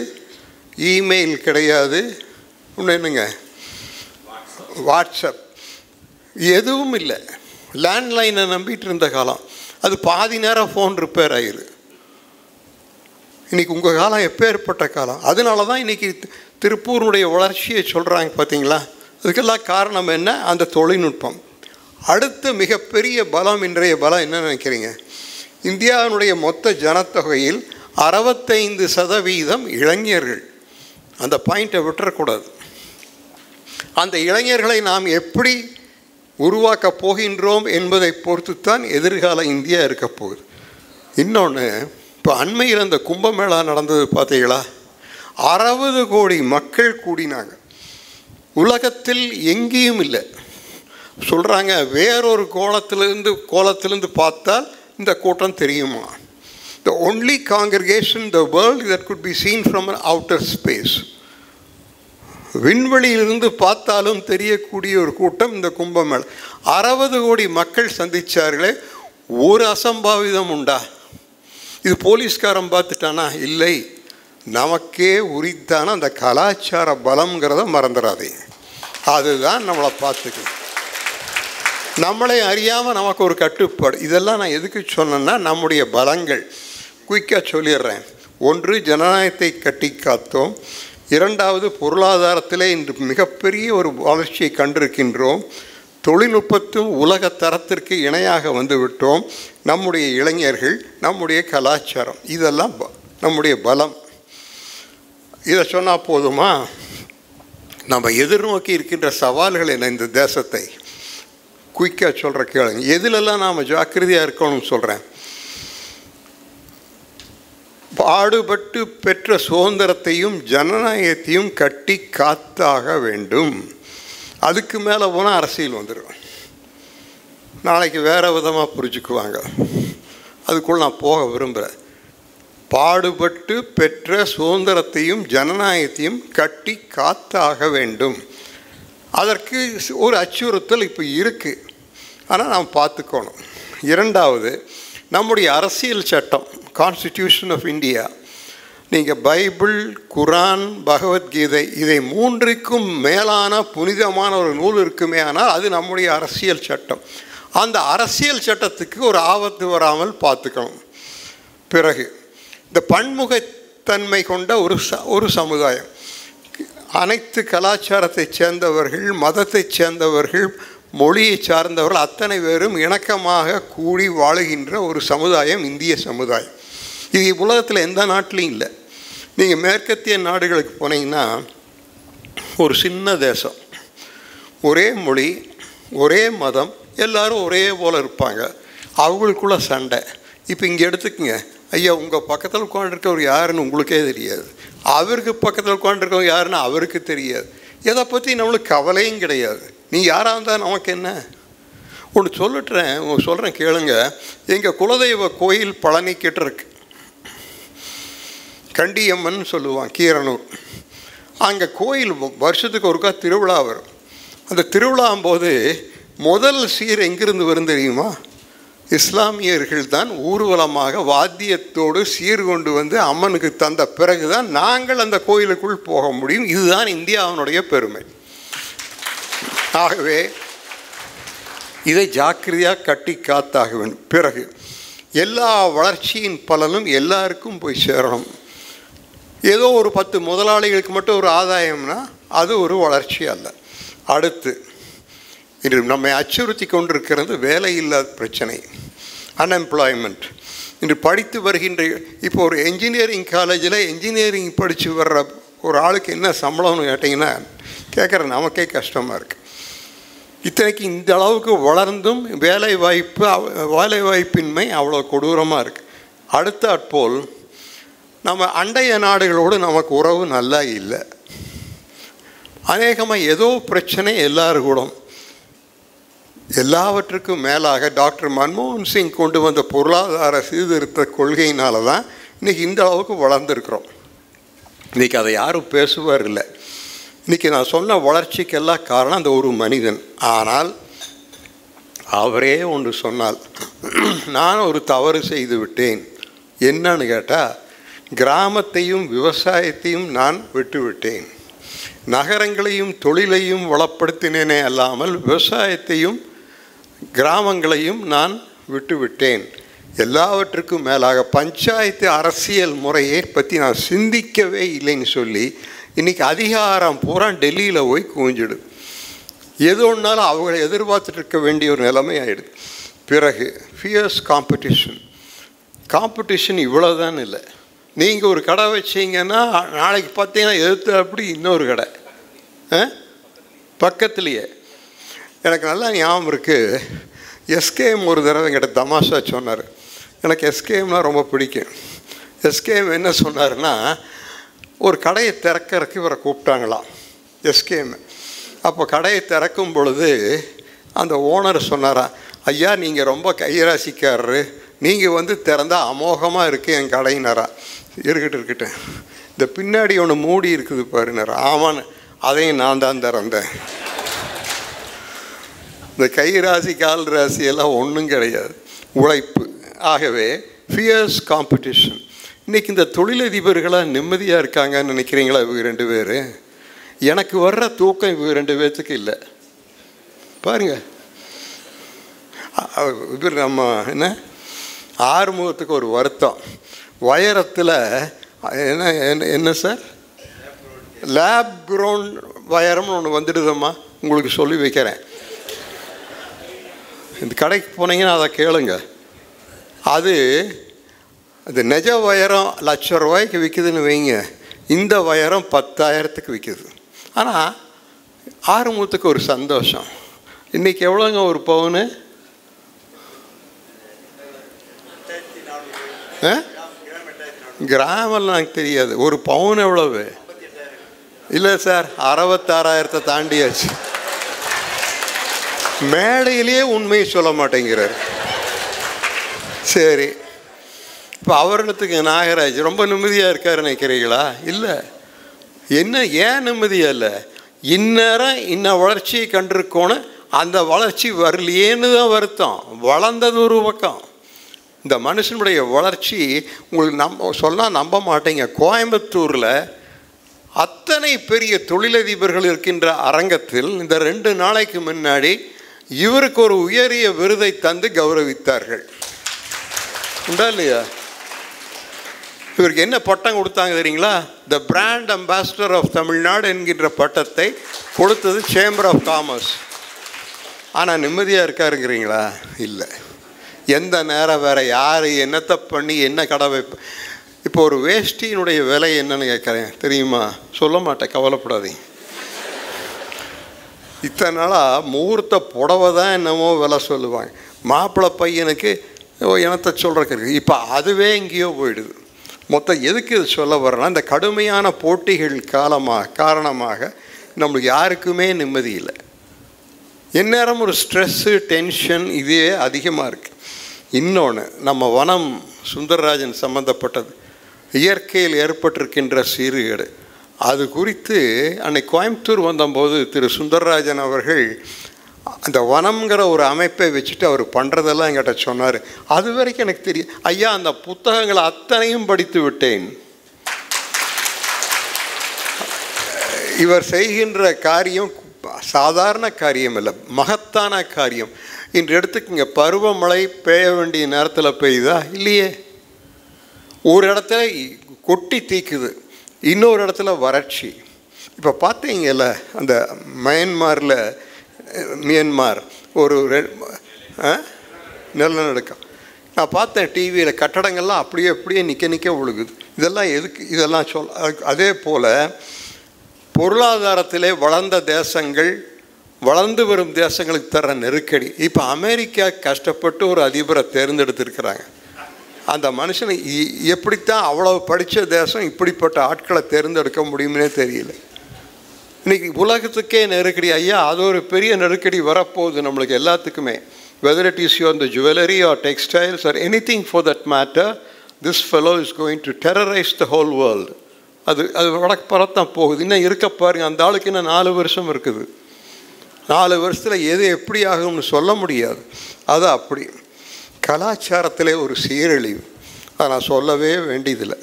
இமெயில் கிடையாது, ஒன்று என்னங்க வாட்ஸ்அப் எதுவும் இல்லை. லேண்ட்லைனை நம்பிட்டு இருந்த காலம். அது பாதி நேரம் ஃபோன் ரிப்பேர் ஆகிடுது. இன்றைக்கி உங்கள் காலம் எப்பேற்பட்ட காலம். அதனால தான் இன்றைக்கி திருப்பூருடைய வளர்ச்சியை சொல்கிறாங்க பார்த்தீங்களா. அதுக்கெல்லாம் காரணம் என்ன? அந்த தொழில்நுட்பம். அடுத்த மிகப்பெரிய பலம், இன்றைய பலம் என்ன நினைக்கிறீங்க? இந்தியாவினுடைய மொத்த ஜனத்தொகையில் 65% இளைஞர்கள். அந்த பாயிண்ட்டை விட்டுறக்கூடாது. அந்த இளைஞர்களை நாம் எப்படி உருவாக்கப் போகின்றோம் என்பதை பொறுத்துத்தான் எதிர்கால இந்தியா இருக்க போகுது. இன்னொன்று, இப்போ அண்மையில் அந்த கும்பமேளா நடந்தது பார்த்தீங்களா? 60 கோடி மக்கள் கூடினாங்க. உலகத்தில் எங்கேயும் இல்லை. சொல்கிறாங்க வேறொரு கோலத்திலிருந்து பார்த்தால் இந்த கூட்டம் தெரியுமா? The only congregation in the world that could be seen from an outer space. விண்வெளியிலிருந்து பார்த்தாலும் தெரியக்கூடிய ஒரு கூட்டம் இந்த கும்பமேளா. 60 கோடி மக்கள் சந்தித்தார்களே, ஒரு அசம்பாவிதம் உண்டா? இது போலீஸ்காரன் பார்த்துட்டானா? இல்லை. நமக்கே உரித்தான அந்த கலாச்சார பலம்ங்கிறத மறந்துடாதே. அதுதான் நம்மளை பார்த்துக்கணும். நம்மளை அறியாமல் நமக்கு ஒரு கட்டுப்பாடு. இதெல்லாம் நான் எதுக்கு சொன்னேன்னா, நம்முடைய பலங்கள் குயிக்காக சொல்லிடுறேன். 1, ஜனநாயகத்தை கட்டி காத்தோம். 2வது, பொருளாதாரத்திலே இன்று மிகப்பெரிய ஒரு வளர்ச்சியை கண்டிருக்கின்றோம். தொழில்நுட்பத்தும் உலக தரத்திற்கு இணையாக வந்துவிட்டோம். நம்முடைய இளைஞர்கள், நம்முடைய கலாச்சாரம், இதெல்லாம் நம்முடைய பலம். இதை சொன்னால் போதுமா? நம்ம எதிர்நோக்கி இருக்கின்ற சவால்கள் என்ன? இந்த தேசத்தை குயிக்காக சொல்கிற கேளுங்க. எதிலெல்லாம் நாம் ஜாக்கிரதையாக இருக்கணும்னு சொல்கிறேன். பாடுபட்டு பெற்ற சுதந்திரத்தையும் ஜனநாயகத்தையும் கட்டி காத்தாக வேண்டும். அதுக்கு மேலே போனால் அரசியல் வந்துடும். நாளைக்கு வேறு விதமாக புரிஞ்சுக்குவாங்க. அதுக்குள்ளே நான் போக விரும்புகிறேன். பாடுபட்டு பெற்ற சுதந்திரத்தையும் ஜனநாயகத்தையும் கட்டி காத்தாக வேண்டும். அதற்கு ஒரு அச்சுறுத்தல் இப்போ இருக்குது, ஆனால் நாம் பார்த்துக்கணும். இரண்டாவது, நம்முடைய அரசியல் சட்டம், கான்ஸ்டிடியூஷன் ஆஃப் இந்தியா, நீங்கள் பைபிள், குரான், பகவத்கீதை, இதை மூன்றுக்கும் மேலான புனிதமான ஒரு நூல் இருக்குமே, ஆனால் அது நம்முடைய அரசியல் சட்டம். அந்த அரசியல் சட்டத்துக்கு ஒரு ஆபத்து வராமல் பார்த்துக்கணும். பிறகு இந்த பன்முகத்தன்மை கொண்ட ஒரு சமுதாயம், அனைத்து கலாச்சாரத்தைச் சேர்ந்தவர்கள், மதத்தைச் சேர்ந்தவர்கள், மொழியை சார்ந்தவர்கள் அத்தனை பேரும் இணக்கமாக கூடி வாழுகின்ற ஒரு சமுதாயம் இந்திய சமுதாயம். இது உலகத்தில் எந்த நாட்டிலையும் இல்லை. நீங்கள் மேற்கத்திய நாடுகளுக்கு போனீங்கன்னா ஒரு சின்ன தேசம், ஒரே மொழி, ஒரே மதம், எல்லோரும் ஒரே போல் இருப்பாங்க, அவங்களுக்குள்ள சண்டை. இப்போ இங்கே எடுத்துக்கங்க, ஐயா உங்கள் பக்கத்தில் உட்காந்துருக்கவர் யாருன்னு உங்களுக்கே தெரியாது, அவருக்கு பக்கத்தில் உட்காந்துருக்கவர் யாருன்னு அவருக்கு தெரியாது. எதை பற்றி நம்மளுக்கு கவலையும் கிடையாது. நீ யாராக இருந்தால் நமக்கு என்ன? ஒன்று சொல்கிறேன் கேளுங்க. எங்கள் குலதெய்வ கோயில் பழனிக்கிட்ட இருக்கு, கண்டியம்மன் சொல்லுவான், கீரனூர். அங்கே கோயில் வருஷத்துக்கு ஒருக்கா திருவிழா வரும். அந்த திருவிழாம்போது முதல் சீர் எங்கிருந்து வரும் தெரியுமா? இஸ்லாமியர்கள் தான் ஊர்வலமாக வாத்தியத்தோடு சீர் கொண்டு வந்து அம்மனுக்கு தந்த பிறகு தான் நாங்கள் அந்த கோயிலுக்குள் போக முடியும். இதுதான் இந்தியாவினுடைய பெருமை. ஆகவே இதை ஜாக்கிரதையாக கட்டி காத்தாக வேண்டும். பிறகு எல்லா வளர்ச்சியின் பலனும் எல்லாருக்கும் போய் சேரணும். ஏதோ ஒரு 10 முதலாளிகளுக்கு மட்டும் ஒரு ஆதாயம்னா அது ஒரு வளர்ச்சி அல்ல. அடுத்து இன்று நம்மை அச்சுறுத்தி கொண்டிருக்கிறது வேலையில்லாத பிரச்சனை, அன்எம்ப்ளாய்மெண்ட். இன்று படித்து வருகின்ற, இப்போ ஒரு என்ஜினியரிங் காலேஜில் என்ஜினியரிங் படித்து வர்ற ஒரு ஆளுக்கு என்ன சம்பளம்னு கேட்டிங்கன்னா கேட்குற நமக்கே கஷ்டமாக இருக்குது. இத்தனைக்கு இந்த அளவுக்கு வளர்ந்தும் வேலைவாய்ப்பின்மை அவ்வளோ கொடூரமாக இருக்குது. அடுத்தாற்போல் நம்ம அண்டைய நாடுகளோடு நமக்கு உறவு நல்லா இல்லை. அநேகமாக ஏதோ பிரச்சனை எல்லாரும் கூட. எல்லாவற்றுக்கும் மேலாக டாக்டர் மன்மோகன் சிங் கொண்டு வந்த பொருளாதார சீர்திருத்த கொள்கையினால தான் இன்றைக்கி இந்த அளவுக்கு வளர்ந்துருக்குறோம். இன்றைக்கி அதை யாரும் பேசுவார் இல்லை. இன்றைக்கி நான் சொன்ன வளர்ச்சிக்கெல்லாம் காரணம் அந்த ஒரு மனிதன். ஆனால் அவரே ஒன்று சொன்னால், நான் ஒரு தவறு செய்து விட்டேன். என்னன்னு கேட்டால், கிராமத்தையும் விவசாயத்தையும் நான் விட்டுவிட்டேன். நகரங்களையும் தொழிலையும் வளப்படுத்தினேனே அல்லாமல் விவசாயத்தையும் கிராமங்களையும் நான் விட்டுவிட்டேன். எல்லாவற்றுக்கும் மேலாக பஞ்சாயத்து அரசியல் முறையை பற்றி நான் சிந்திக்கவே இல்லைன்னு சொல்லி இன்றைக்கி அதிகாரம் பூரா டெல்லியில் போய் குவிஞ்சிடுது. எது ஒன்றாலும் அவங்களை எதிர்பார்த்துட்டு இருக்க வேண்டிய ஒரு நிலைமை ஆகிடுது. பிறகு ஃபியர்ஸ் காம்படிஷன் இவ்வளோதான் இல்லை. நீங்கள் ஒரு கடை வச்சிங்கன்னா நாளைக்கு பார்த்தீங்கன்னா எதிர்த்து அப்படி இன்னொரு கடை பக்கத்துலேயே. எனக்கு நல்லா ஞாபகம் இருக்குது, எஸ்கேஎம் ஒரு தடவை என்கிட்ட தமாஷா சொன்னார். எனக்கு எஸ்கேஎம்னால் ரொம்ப பிடிக்கும். எஸ்கேஎம் என்ன சொன்னார்னா, ஒரு கடையை திறக்கிறதுக்கு இவரை கூப்பிட்டாங்களாம் எஸ்கேஎம். அப்போ கடையை திறக்கும் பொழுது அந்த ஓனர் சொன்னாரா, ஐயா நீங்கள் ரொம்ப கைராசிக்காரரு, நீங்கள் வந்து திறந்தால் அமோகமாக இருக்குது என் கடையினரா. இருக்கட்டும், இந்த பின்னாடி ஒன்று மூடி இருக்குது பாருனாரா. ஆமான்னு, அதையும் நான் தான் திறந்தேன். இந்த கை ராசி கால் ராசியெல்லாம் ஒன்றும் கிடையாது, உழைப்பு. ஆகவே ஃபியர்ஸ் காம்படிஷன். இன்றைக்கி இந்த தொழிலதிபர்களாக நிம்மதியாக இருக்காங்கன்னு நினைக்கிறீங்களா இவங்க 2 பேர்? எனக்கு வர்ற தூக்கம் இவங்க 2 பேர்த்துக்கு இல்லை. பாருங்கள், இவர் நம்ம என்ன ஆறுமுகத்துக்கு ஒரு வருத்தம், வைரத்தில் என்ன சார் லேப் கிரவுண்ட் வைரம்னு ஒன்று வந்துடுதம்மா, உங்களுக்கு சொல்லி வைக்கிறேன். இந்த கடைக்கு போனீங்கன்னா அதை கேளுங்க. அது நெஜ வைரம் ₹1,00,000 விற்குதுன்னு வைங்க, இந்த வைரம் 10,000க்கு விற்குது. ஆனால் ஆறுமுகத்துக்கு ஒரு சந்தோஷம். இன்றைக்கி எவ்வளோங்க ஒரு பவுனு? கிராமெல்லாம் எனக்கு தெரியாது. ஒரு பவுன் எவ்வளவு? இல்லை சார், 66,000 தாண்டியாச்சு. மேடையிலேயே உண்மையை சொல்ல மாட்டேங்கிறார். சரி, இப்போ அவரிடத்துக்கு நாகராஜ் ரொம்ப நிம்மதியாக இருக்காரு நினைக்கிறீங்களா? இல்லை. என்ன ஏன் நிம்மதியாக இல்லை? இந்நேரம் இன்ன வளர்ச்சியை கண்டிருக்கோன்னு அந்த வளர்ச்சி வரலையேன்னு தான் வருத்தம். வளர்ந்தது ஒரு பக்கம். இந்த மனுஷனுடைய வளர்ச்சி உங்களுக்கு சொன்னால் நம்ப மாட்டேங்க. கோயம்புத்தூரில் அத்தனை பெரிய தொழிலதிபர்கள் இருக்கின்ற அரங்கத்தில் இந்த 2 நாளைக்கு முன்னாடி இவருக்கு ஒரு உயரிய விருதை தந்து கௌரவித்தார்கள். உண்டா இல்லையா? இவருக்கு என்ன பட்டம் கொடுத்தாங்க தெரியுங்களா? The brand ambassador of Tamil Nadu என்கின்ற பட்டத்தை கொடுத்தது சேம்பர் ஆஃப் காமர்ஸ். ஆனால் நிம்மதியாக இருக்காருங்கிறீங்களா? இல்லை. எந்த நேரம் வேறு யார் என்னத்தை பண்ணி என்ன கடை வைப்ப. இப்போ ஒரு வேஷ்டியினுடைய விலை என்னன்னு கேட்குறேன், தெரியுமா? சொல்ல மாட்டேன், கவலைப்படாதீங்க. இத்தனை நாளாக முகூர்த்த புடவை தான் என்னமோ விலை சொல்லுவாங்க. மாப்பிள்ளை பையனுக்கு இனத்தை சொல்கிறக்கு இப்போ அதுவே எங்கேயோ போயிடுது. மொத்தம் எதுக்கு இது சொல்ல வர்றேன்னா, இந்த கடுமையான போட்டிகள் காரணமாக நம்மளுக்கு யாருக்குமே நிம்மதி இல்லை. எந்நேரம் ஒரு ஸ்ட்ரெஸ்ஸு, டென்ஷன் இதே அதிகமாக இருக்குது. இன்னொன்று, நம்ம வனம் சுந்தரராஜன் சம்மந்தப்பட்டது, இயற்கையில் ஏற்பட்டிருக்கின்ற சீர்கேடு, அது குறித்து அன்னைக்கு கோயம்புத்தூர் வந்தபோது திரு சுந்தரராஜன் அவர்கள் அந்த வனம்ங்கிற ஒரு அமைப்பை வச்சுட்டு அவர் பண்ணுறதெல்லாம் என்கிட்ட சொன்னார். அது வரைக்கும் எனக்கு தெரியும். ஐயா, அந்த புத்தகங்களை அத்தனையும் படித்து விட்டேன். இவர் செய்கின்ற காரியம் சாதாரண காரியம் இல்லை, மகத்தான காரியம். இன்று எடுத்துக்கங்க, பருவமழை பெய்ய வேண்டிய நேரத்தில் பெய்யுதா? இல்லையே. ஒரு இடத்துல கொட்டி தீக்குது, இன்னொரு இடத்துல வறட்சி. இப்போ பார்த்தீங்கல்ல, அந்த மியான்மார் ஒரு நிலநடுக்கம் நான் பார்த்தேன் டிவியில். கட்டடங்கள்லாம் அப்படியே நிற்க விழுகுது. இதெல்லாம் எதுக்கு? இதெல்லாம் அதே போல் பொருளாதாரத்திலே வளர்ந்த தேசங்கள் வளர்ந்து வரும் தேசங்களுக்கு தர்ற நெருக்கடி. இப்போ அமெரிக்கா கஷ்டப்பட்டு ஒரு அதிபரை தேர்ந்தெடுத்திருக்கிறாங்க. அந்த மனுஷனை எப்படித்தான் அவ்வளோ படித்த தேசம் இப்படிப்பட்ட ஆட்களை தேர்ந்தெடுக்க முடியும்னே தெரியல. இன்றைக்கி உலகத்துக்கே நெருக்கடி. ஐயா, அது ஒரு பெரிய நெருக்கடி வரப்போகுது நம்மளுக்கு எல்லாத்துக்குமே. Whether it is your jewellery or textiles or anything for that matter, this fellow is going to terrorise the whole world. அது வடக்கு பரத்தான் போகுது. இன்னும் இருக்க பாருங்க, அந்த ஆளுக்கு இன்னும் 4 வருஷம் இருக்குது. 4 வருஷத்தில் எது எப்படி ஆகும்னு சொல்ல முடியாது. அது அப்படி. கலாச்சாரத்திலே ஒரு சீரழிவு, அதை நான் சொல்லவே வேண்டியதில்லை.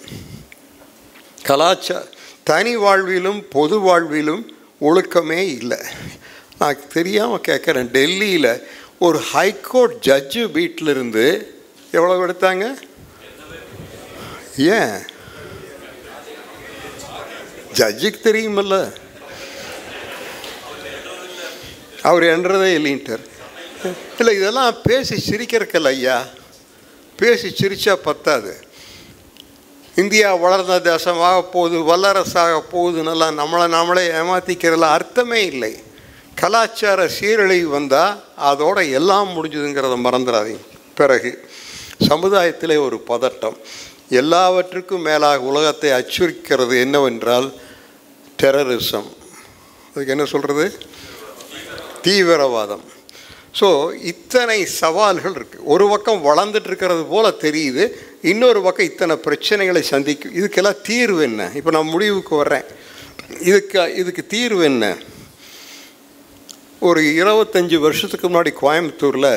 தனி வாழ்விலும் பொது வாழ்விலும் ஒழுக்கமே இல்லை. நான் தெரியாமல் கேட்குறேன், டெல்லியில் ஒரு ஹைகோர்ட் ஜட்ஜு வீட்டிலிருந்து எவ்வளோ எடுத்தாங்க? ஏன் ஜட்ஜுக்கு தெரியுமில்ல, அவர் என்றதே இல்லைன்ட்டார். இல்லை, இதெல்லாம் பேசி சிரிக்கிறக்கல்ல ஐயா, பேசி சிரித்தா பத்தாது. இந்தியா வளர்ந்த தேசமாக போகுது, வல்லரசாக போகுதுன்னெல்லா நம்மளே ஏமாற்றிக்கிறதுல அர்த்தமே இல்லை. கலாச்சார சீரழிவு வந்தால் அதோட எல்லாம் முடிஞ்சுதுங்கிறத மறந்துடாதீங்க. பிறகு சமுதாயத்திலே ஒரு பதட்டம். எல்லாவற்றுக்கும் மேலாக உலகத்தை அச்சுறுக்கிறது என்னவென்றால் டெரரிசம். அதுக்கு என்ன சொல்கிறது? தீவிரவாதம். ஸோ இத்தனை சவால்கள் இருக்குது. ஒரு பக்கம் வளர்ந்துட்டு இருக்கிறது போல் தெரியுது, இன்னொரு பக்கம் இத்தனை பிரச்சனைகளை சந்திக்கும். இதுக்கெல்லாம் தீர்வு என்ன? இப்போ நான் முடிவுக்கு வர்றேன். இதுக்கு தீர்வு என்ன? ஒரு 25 வருஷத்துக்கு முன்னாடி கோயம்புத்தூரில்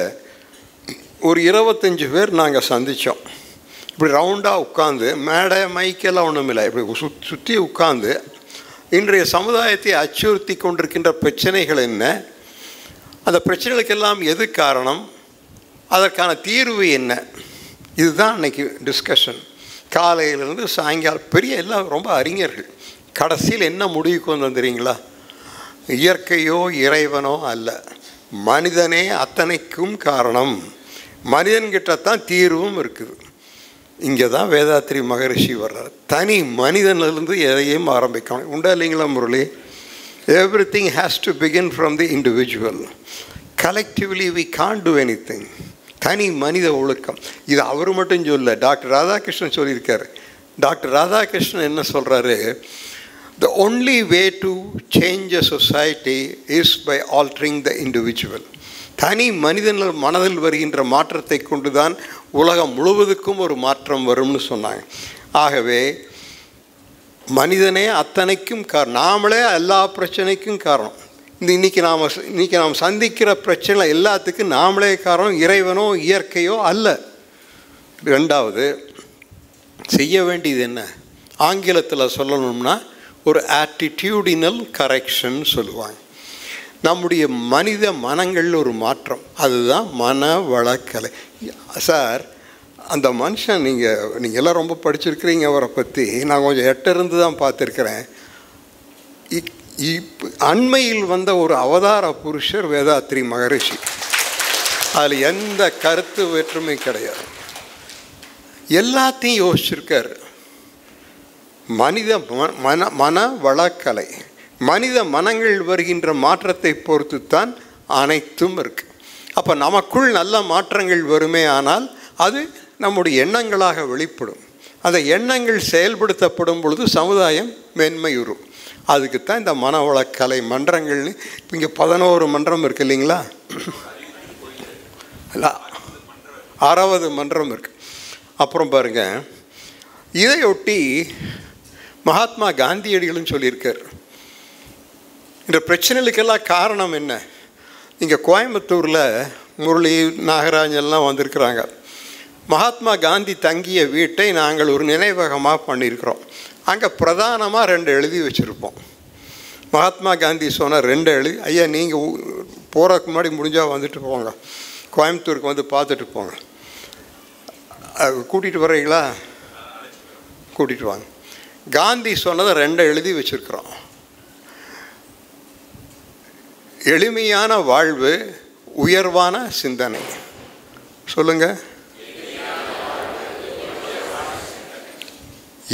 ஒரு 25 பேர் நாங்கள் சந்தித்தோம். இப்படி ரவுண்டாக உட்காந்து, மேடை மைக்கெல்லாம் ஒன்றும் இல்லை, இப்படி சுற்றி உட்காந்து இன்றைய சமுதாயத்தை அச்சுறுத்தி கொண்டிருக்கின்ற பிரச்சனைகள் என்ன, அந்த பிரச்சனைகளுக்கெல்லாம் எது காரணம், அதற்கான தீர்வு என்ன, இதுதான் அன்றைக்கி டிஸ்கஷன். காலையிலேருந்து சாயங்காலம் பெரிய எல்லாம் ரொம்ப அறிஞர்கள். கடைசியில் என்ன முடிவுக்கு வந்து தெரியுங்களா? இயற்கையோ இறைவனோ அல்ல, மனிதனே அத்தனைக்கும் காரணம், மனிதன்கிட்டத்தான் தீர்வும் இருக்குது. இங்கே தான் வேதாத்ரி மகரிஷி வர்றார். தனி மனிதனிலிருந்து எதையும் ஆரம்பிக்கணும். உண்டா இல்லைங்களா Murali? Everything has to begin from the individual. Collectively we can't do anything. தனி மனித ஒழுக்கம். இது அவர் மட்டும் சொல்ல, டாக்டர் ராதாகிருஷ்ணன் சொல்லியிருக்காரு. டாக்டர் ராதாகிருஷ்ணன் என்ன சொல்கிறாரு? The only way to change a society is by altering the individual. தனி மனிதன் மனதில் வருகின்ற மாற்றத்தை கொண்டு தான் உலகம் முழுவதுக்கும் ஒரு மாற்றம் வரும்னு சொன்னாங்க. ஆகவே மனிதனே அத்தனைக்கும் காரணம், நாமளே எல்லா பிரச்சனைக்கும் காரணம். இன்றைக்கி நாம் சந்திக்கிற பிரச்சனை எல்லாத்துக்கும் நாமளே காரணம், இறைவனோ இயற்கையோ அல்ல. ரெண்டாவது, செய்ய வேண்டியது என்ன? ஆங்கிலத்தில் சொல்லணும்னா ஒரு ஆட்டிடியூடினல் கரெக்ஷன் சொல்லுவாங்க. நம்முடைய மனித மனங்களில் ஒரு மாற்றம், அதுதான் மன வளக்கலை. சார், அந்த மனுஷன் நீங்கள் எல்லாம் ரொம்ப படிச்சிருக்கிறீங்க அவரை பற்றி. நான் கொஞ்சம் எட்டிருந்து தான் பார்த்துருக்கிறேன். அண்மையில் வந்த ஒரு அவதார புருஷர் வேதாத்ரி மகரிஷி. அதில் எந்த கருத்து வேற்றுமை கிடையாது. எல்லாத்தையும் யோசிச்சிருக்கார். மனித மன வளக்கலை, மனித மனங்கள் வருகின்ற மாற்றத்தை பொறுத்து தான் அனைத்தும் இருக்கு. அப்போ நமக்குள் நல்ல மாற்றங்கள் வருமே, ஆனால் அது நம்முடைய எண்ணங்களாக வெளிப்படும். அந்த எண்ணங்கள் செயல்படுத்தப்படும் பொழுது சமுதாயம் மேன்மையுறும். அதுக்குத்தான் இந்த மனவளக்கலை மன்றங்கள்னு இப்போ இங்கே 11 மன்றம் இருக்குது இல்லைங்களா? இல்லை, 60 மன்றம் இருக்குது. அப்புறம் பாருங்கள், இதையொட்டி மகாத்மா காந்தியடிகளும் சொல்லியிருக்கார். இந்த பிரச்சனைகளுக்கெல்லாம் காரணம் என்ன? இங்கே கோயம்புத்தூரில் முரளி நாகராஜ் எல்லாம் வந்திருக்கிறாங்க. மகாத்மா காந்தி தங்கிய வீட்டை நாங்கள் ஒரு நினைவகமாக பண்ணியிருக்கிறோம். அங்கே பிரதானமாக 2 எழுதி வச்சுருப்போம். மகாத்மா காந்தி சொன்ன 2 எழுதி, ஐயா நீங்கள் போகிறதுக்கு முன்னாடி முடிஞ்சால் வந்துட்டு போங்க, கோயம்புத்தூருக்கு வந்து பார்த்துட்டு போங்க. கூட்டிகிட்டு வர்றீங்களா? கூட்டிகிட்டு வாங்க. காந்தி சொன்னதை 2 எழுதி வச்சுருக்கிறோம். எளிமையான வாழ்வு, உயர்வான சிந்தனை. சொல்லுங்கள்.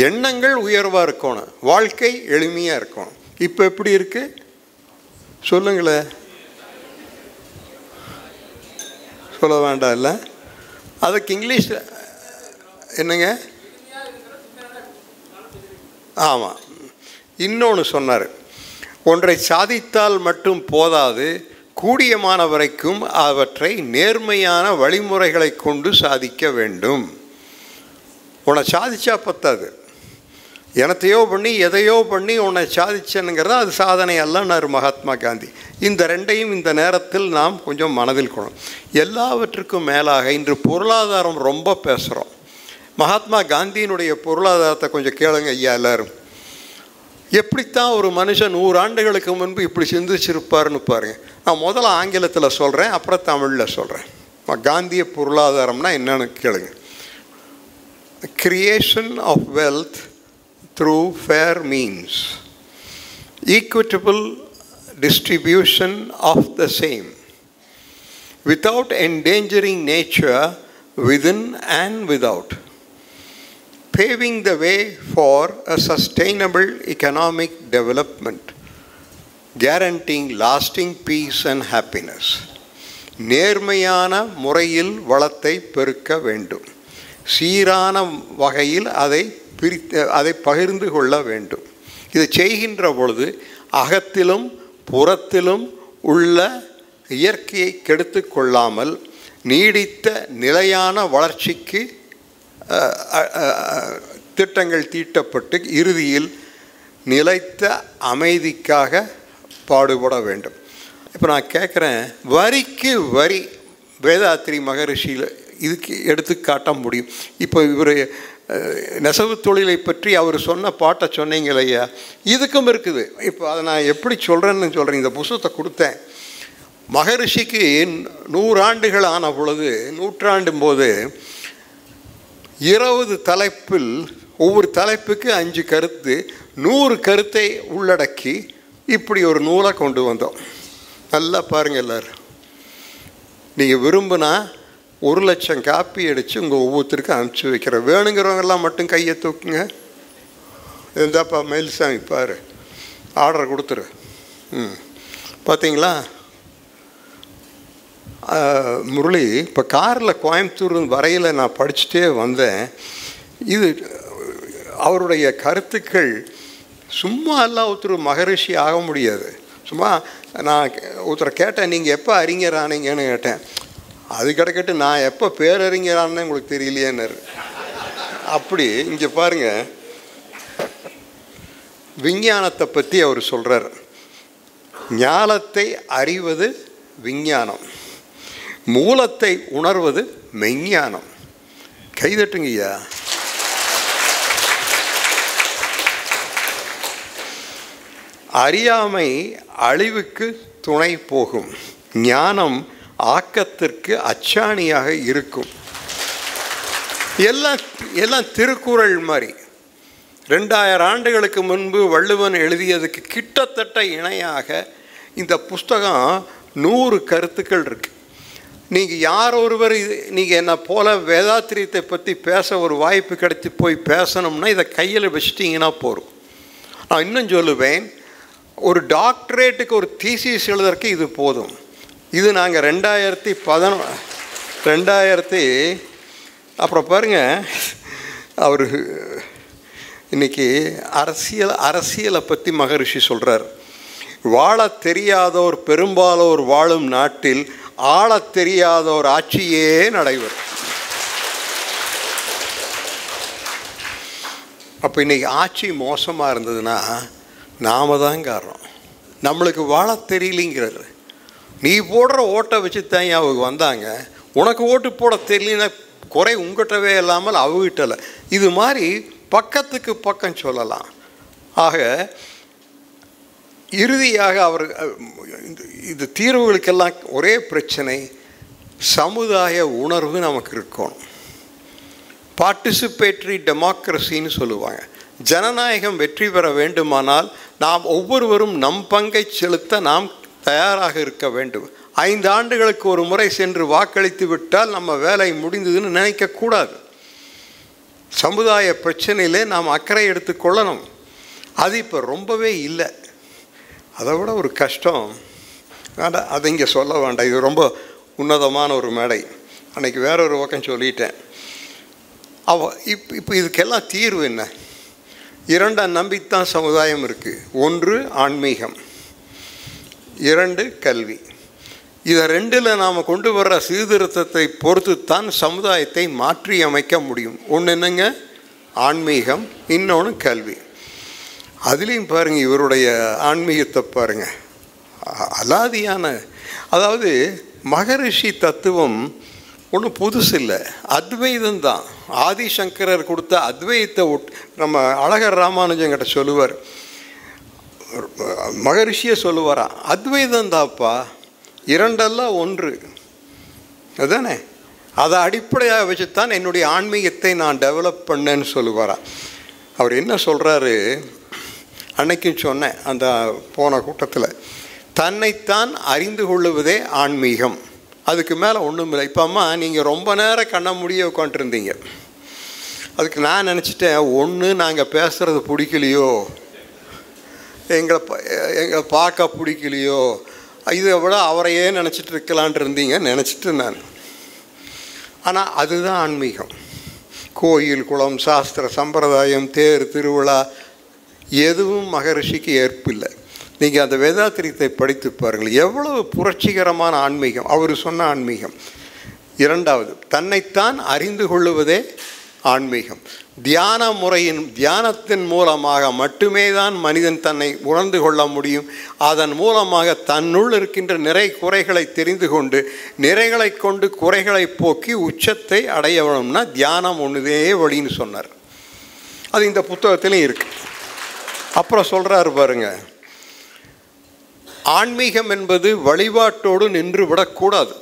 எண்ணங்கள் உயர்வாக இருக்கணும், வாழ்க்கை எளிமையாக இருக்கணும். இப்போ எப்படி இருக்கு சொல்லுங்களேன். சொல்ல வேண்டாம் இல்லை? அதுக்கு இங்கிலீஷ் என்னங்க? ஆமாம். இன்னொன்று சொன்னார், ஒன்றை சாதித்தால் மட்டும் போதாது, கூடியமான வரைக்கும் அவற்றை நேர்மையான வழிமுறைகளை கொண்டு சாதிக்க வேண்டும். உன்னை சாதிச்சா பத்தாது, எனத்தையோ பண்ணி எதையோ பண்ணி உன்னை சாதிச்சனுங்கிறத அது சாதனை அல்லன்னார் மகாத்மா காந்தி. இந்த 2ஐயும் இந்த நேரத்தில் நாம் கொஞ்சம் மனதில் கொள்ளணும். எல்லாவற்றுக்கும் மேலாக இன்று பொருளாதாரம் ரொம்ப பேசுகிறோம். மகாத்மா காந்தியினுடைய பொருளாதாரத்தை கொஞ்சம் கேளுங்க ஐயா எல்லோரும். எப்படித்தான் ஒரு மனுஷன் 100 ஆண்டுகளுக்கு முன்பு இப்படி சிந்திச்சிருப்பார்னு பாருங்க. நான் முதல்ல ஆங்கிலத்தில் சொல்கிறேன், அப்புறம் தமிழில் சொல்கிறேன். காந்திய பொருளாதாரம்னா என்னன்னு கேளுங்க. Creation of wealth through fair means, equitable distribution of the same, without endangering nature within and without, paving the way for a sustainable economic development, guaranteeing lasting peace and happiness. நேர்மையான முறையில் வளத்தை பெருக்க வேண்டும், சீரான வகையில் அதை பகிர்ந்து கொள்ள வேண்டும். இதை செய்கின்ற பொழுது அகத்திலும் புறத்திலும் உள்ள இயற்கையை கெடுத்து கொள்ளாமல் நீடித்த நிலையான வளர்ச்சிக்கு திட்டங்கள் தீட்டப்பட்டு இறுதியில் நிலைத்த அமைதிக்காக பாடுபட வேண்டும். இப்போ நான் கேட்குறேன், வரிக்கு வரி வேதாத்ரி மகரிஷியில் இதுக்கு எடுத்து காட்ட முடியும். இப்போ இவர் நெசவு தொழிலை பற்றி அவர் சொன்ன பாட்டை சொன்னீங்களையா, இதுக்கும் இருக்குது. இப்போ அதை நான் எப்படி சொல்கிறேன்னு சொல்கிறேன். இந்த புத்தகத்தை கொடுத்தேன். மகரிஷிக்கு 100 ஆண்டுகள் ஆன பொழுது, நூற்றாண்டும் போது 20 தலைப்பில் ஒவ்வொரு தலைப்புக்கு 5 கருத்து, 100 கருத்தை உள்ளடக்கி இப்படி ஒரு நூலை கொண்டு வந்தோம். நல்லா பாருங்கள் எல்லோரும். நீங்கள் விரும்பினா 1,00,000 காப்பி அடித்து உங்கள் ஒவ்வொருத்தருக்கும் அனுப்பிச்சி வைக்கிறேன். வேணுங்கிறவங்கெல்லாம் மட்டும் கையை தூக்குங்க. இருந்தாப்பா மயில்சாமி பாரு, ஆர்டர் கொடுத்துரு. பார்த்தீங்களா முரளி? இப்போ காரில் கோயம்புத்தூர் வரையில் நான் படிச்சுட்டே வந்தேன். இது அவருடைய கருத்துக்கள் சும்மா எல்லாம் ஒருத்தர் மகரிஷி ஆக முடியாது. சும்மா நான் ஒருத்தரை கேட்டேன், நீங்கள் எப்போ அறிஞர் ஆனீங்கன்னு கேட்டேன். அது கிடக்கட்டு, நான் எப்போ பேரறிஞரானே உங்களுக்கு தெரியலையேன்னாரு. அப்படி இங்கே பாருங்கள், விஞ்ஞானத்தை பற்றி அவர் சொல்கிறார். ஞானத்தை அறிவது விஞ்ஞானம், மூலத்தை உணர்வது மெஞ்ஞானம். கைதட்டுங்கய்யா. அறியாமை அழிவுக்கு துணை போகும், ஞானம் ஆக்கத்திற்கு அச்சாணியாக இருக்கும். எல்லாம் திருக்குறள் மாதிரி. 2000 ஆண்டுகளுக்கு முன்பு வள்ளுவன் எழுதியதுக்கு கிட்டத்தட்ட இணையாக இந்த புஸ்தகம் 100 கருத்துக்கள் இருக்குது. நீங்கள் யார் ஒருவர் நீங்கள் என்னை போல வேதாத்திரியத்தை பற்றி பேச ஒரு வாய்ப்பு கிடைச்சி போய் பேசணும்னா இதை கையில் வச்சிட்டிங்கன்னா போகும். நான் இன்னும் சொல்லுவேன், ஒரு டாக்டரேட்டுக்கு ஒரு தீசிஸ் எழுதுறதுக்கு இது போதும். இது நாங்கள் 2011 அப்புறம் பாருங்கள், அவர் இன்றைக்கி அரசியலை பற்றி மகரிஷி சொல்கிறார். வாழ தெரியாதோர் பெரும்பாலோர் வாழும் நாட்டில் ஆளத் தெரியாதோர் ஆட்சியே நடைபெறும். அப்போ இன்றைக்கி ஆட்சி மோசமாக இருந்ததுன்னா நாம தான் காரணம். நம்மளுக்கு வாழ தெரியலிங்கிறார். நீ போடுற ஓட்டை வச்சு தான் அவங்க வந்தாங்க. உனக்கு ஓட்டு போட தெரியலன்னா குறை உங்கள்கிட்டவே இல்லாமல் அவகிட்டல. இது மாதிரி பக்கத்துக்கு பக்கம் சொல்லலாம். ஆக இறுதியாக அவர் இந்த தீர்வுகளுக்கெல்லாம் ஒரே பிரச்சனை, சமுதாய உணர்வு நமக்கு இருக்கணும். பார்ட்டிசிபேட்டரி டெமோக்ரஸின்னு சொல்லுவாங்க. ஜனநாயகம் வெற்றி பெற வேண்டுமானால் நாம் ஒவ்வொருவரும் நம் பங்கை செலுத்த நாம் தயாராக இருக்க வேண்டும். 5 ஆண்டுகளுக்கு ஒரு முறை சென்று வாக்களித்து விட்டால் நம்ம வேலை முடிந்ததுன்னு நினைக்கக்கூடாது. சமுதாய பிரச்சனையிலே நாம் அக்கறை எடுத்துக்கொள்ளணும். அது இப்போ ரொம்பவே இல்லை. அதை விட ஒரு கஷ்டம், அதை இங்கே சொல்ல வேண்டாம், இது ரொம்ப உன்னதமான ஒரு மேடை. அன்றைக்கி வேற ஒரு பக்கம் சொல்லிட்டேன். இப்போ இதுக்கெல்லாம் தீர்வு என்ன? 2 நம்பித்தான் சமுதாயம் இருக்குது. 1 ஆன்மீகம், 2 கல்வி. இதை 2ல் நாம் கொண்டு வர்ற சீர்திருத்தத்தை பொறுத்து தான் சமுதாயத்தை மாற்றி அமைக்க முடியும். ஒன்று என்னங்க? ஆன்மீகம், இன்னொன்று கல்வி. அதுலேயும் பாருங்கள், இவருடைய ஆன்மீகத்தை பாருங்கள், அலாதியான, அதாவது மகரிஷி தத்துவம் ஒன்றும் புதுசு இல்லை, அத்வைதம்தான். ஆதிசங்கரர் கொடுத்த அத்வைதத்தை நம்ம அழகர் ராமானுஜங்கிட்ட சொல்லுவார், மகரிஷியை சொல்லுவாரா, அத்வைதந்தாப்பா, 2 1 அதுதானே. அதை அடிப்படையாக வச்சுத்தான் என்னுடைய ஆன்மீகத்தை நான் டெவலப் பண்ணேன்னு சொல்லுவாரா. அவர் என்ன சொல்கிறாரு, அன்னைக்கும் சொன்னேன் அந்த போன கூட்டத்தில், தன்னைத்தான் அறிந்து கொள்ளுவதே ஆன்மீகம், அதுக்கு மேலே ஒன்றும் இல்லை. இப்போ அம்மா நீங்கள் ரொம்ப நேரம் கண்ண முடிய உட்காந்துருந்தீங்க. அதுக்கு நான் நினச்சிட்டேன், ஒன்று நாங்கள் பேசுகிறது பிடிக்கலையோ, எங்களை பார்க்க பிடிக்கலையோ, இதை விட அவரையே நினச்சிட்டு இருக்கலான் இருந்தீங்க நினச்சிட்டு நான். ஆனால் அதுதான் ஆன்மீகம். கோயில், குளம், சாஸ்திர சம்பிரதாயம், தேர், திருவிழா எதுவும் மகரிஷிக்கு ஏற்பில்லை. நீங்கள் அந்த வேதாத்திரியத்தை படித்து பாருங்கள், எவ்வளவு புரட்சிகரமான ஆன்மீகம் அவர் சொன்ன ஆன்மீகம். 2வது, தன்னைத்தான் அறிந்து கொள்ளுவதே ஆன்மீகம். தியானத்தின் மூலமாக மட்டுமே தான் மனிதன் தன்னை உணர்ந்து கொள்ள முடியும். அதன் மூலமாக தன்னுள் இருக்கின்ற நிறை குறைகளை தெரிந்து கொண்டு, நிறைகளை கொண்டு குறைகளை போக்கி உச்சத்தை அடைய வேணும்னா தியானம் ஒன்றுதே வழின்னு சொன்னார். அது இந்த புத்தகத்திலையும் இருக்குது. அப்புறம் சொல்கிறாரு பாருங்க, ஆன்மீகம் என்பது வழிபாட்டோடு நின்று விடக்கூடாது.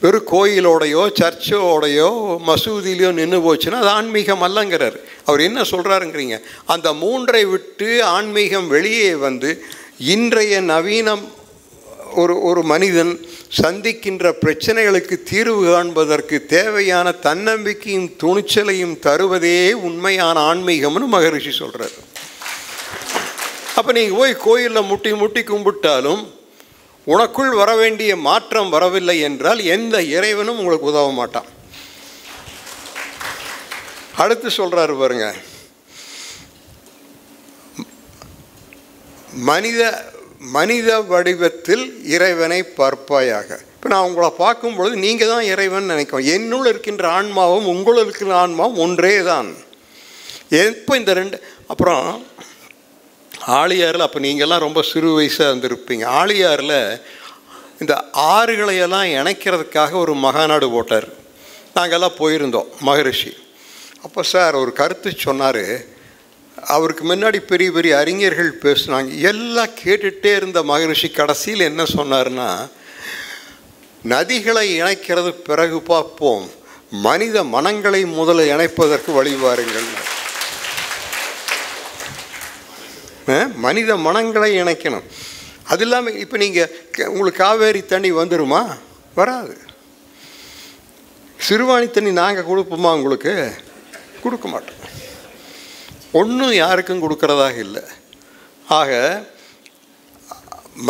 வெறும் கோயிலோடையோ சர்ச்சோடையோ மசூதியிலையோ நின்று போச்சுன்னா அது ஆன்மீகம் அல்லங்கிறார். அவர் என்ன சொல்கிறாருங்கிறீங்க, அந்த 3ஐ விட்டு ஆன்மீகம் வெளியே வந்து இன்றைய நவீனம் ஒரு மனிதன் சந்திக்கின்ற பிரச்சனைகளுக்கு தீர்வு காண்பதற்கு தேவையான தன்னம்பிக்கையும் துணிச்சலையும் தருவதே உண்மையான ஆன்மீகம்னு மகரிஷி சொல்கிறார். அப்போ நீங்கள் போய் கோயிலில் முட்டி முட்டி கும்பிட்டாலும் உனக்குள் வர வேண்டிய மாற்றம் வரவில்லை என்றால் எந்த இறைவனும் உங்களுக்கு உதவ மாட்டான். அடுத்து சொல்கிறாரு பாருங்க, மனித வடிவத்தில் இறைவனை பார்ப்பாயாக. இப்போ நான் உங்களை பார்க்கும் பொழுது நீங்கள் தான் இறைவன் நினைக்கும். என்னுள் இருக்கின்ற ஆன்மாவும் உங்களுள் இருக்கின்ற ஆன்மாவும் ஒன்றே தான். எப்போ இந்த ரெண்டு அப்புறம் ஆழியாரில், அப்போ நீங்கள்லாம் ரொம்ப சிறு வயசாக இருந்திருப்பீங்க. ஆழியாரில் இந்த ஆறுகளையெல்லாம் இணைக்கிறதுக்காக ஒரு மகாநாடு போட்டார். நாங்கள்லாம் போயிருந்தோம் மகரிஷி. அப்போ சார் ஒரு கருத்து சொன்னார். அவருக்கு முன்னாடி பெரிய பெரிய அறிஞர்கள் பேசுனாங்க, எல்லாம் கேட்டுகிட்டே இருந்த மகரிஷி கடைசியில் என்ன சொன்னார்னா, நதிகளை இணைக்கிறது பிறகு பார்ப்போம், மனித மனங்களை முதல்ல இணைப்பதற்கு வழிவாருங்கள். மனித மனங்களை இணைக்கணும். அது இல்லாமல் இப்போ நீங்கள் உங்களுக்கு காவேரி தண்ணி வந்துடுமா? வராது. சிறுவாணி தண்ணி நாங்கள் கொடுப்போமா? உங்களுக்கு கொடுக்க மாட்டோம். ஒன்றும் யாருக்கும் கொடுக்கறதாக இல்லை. ஆக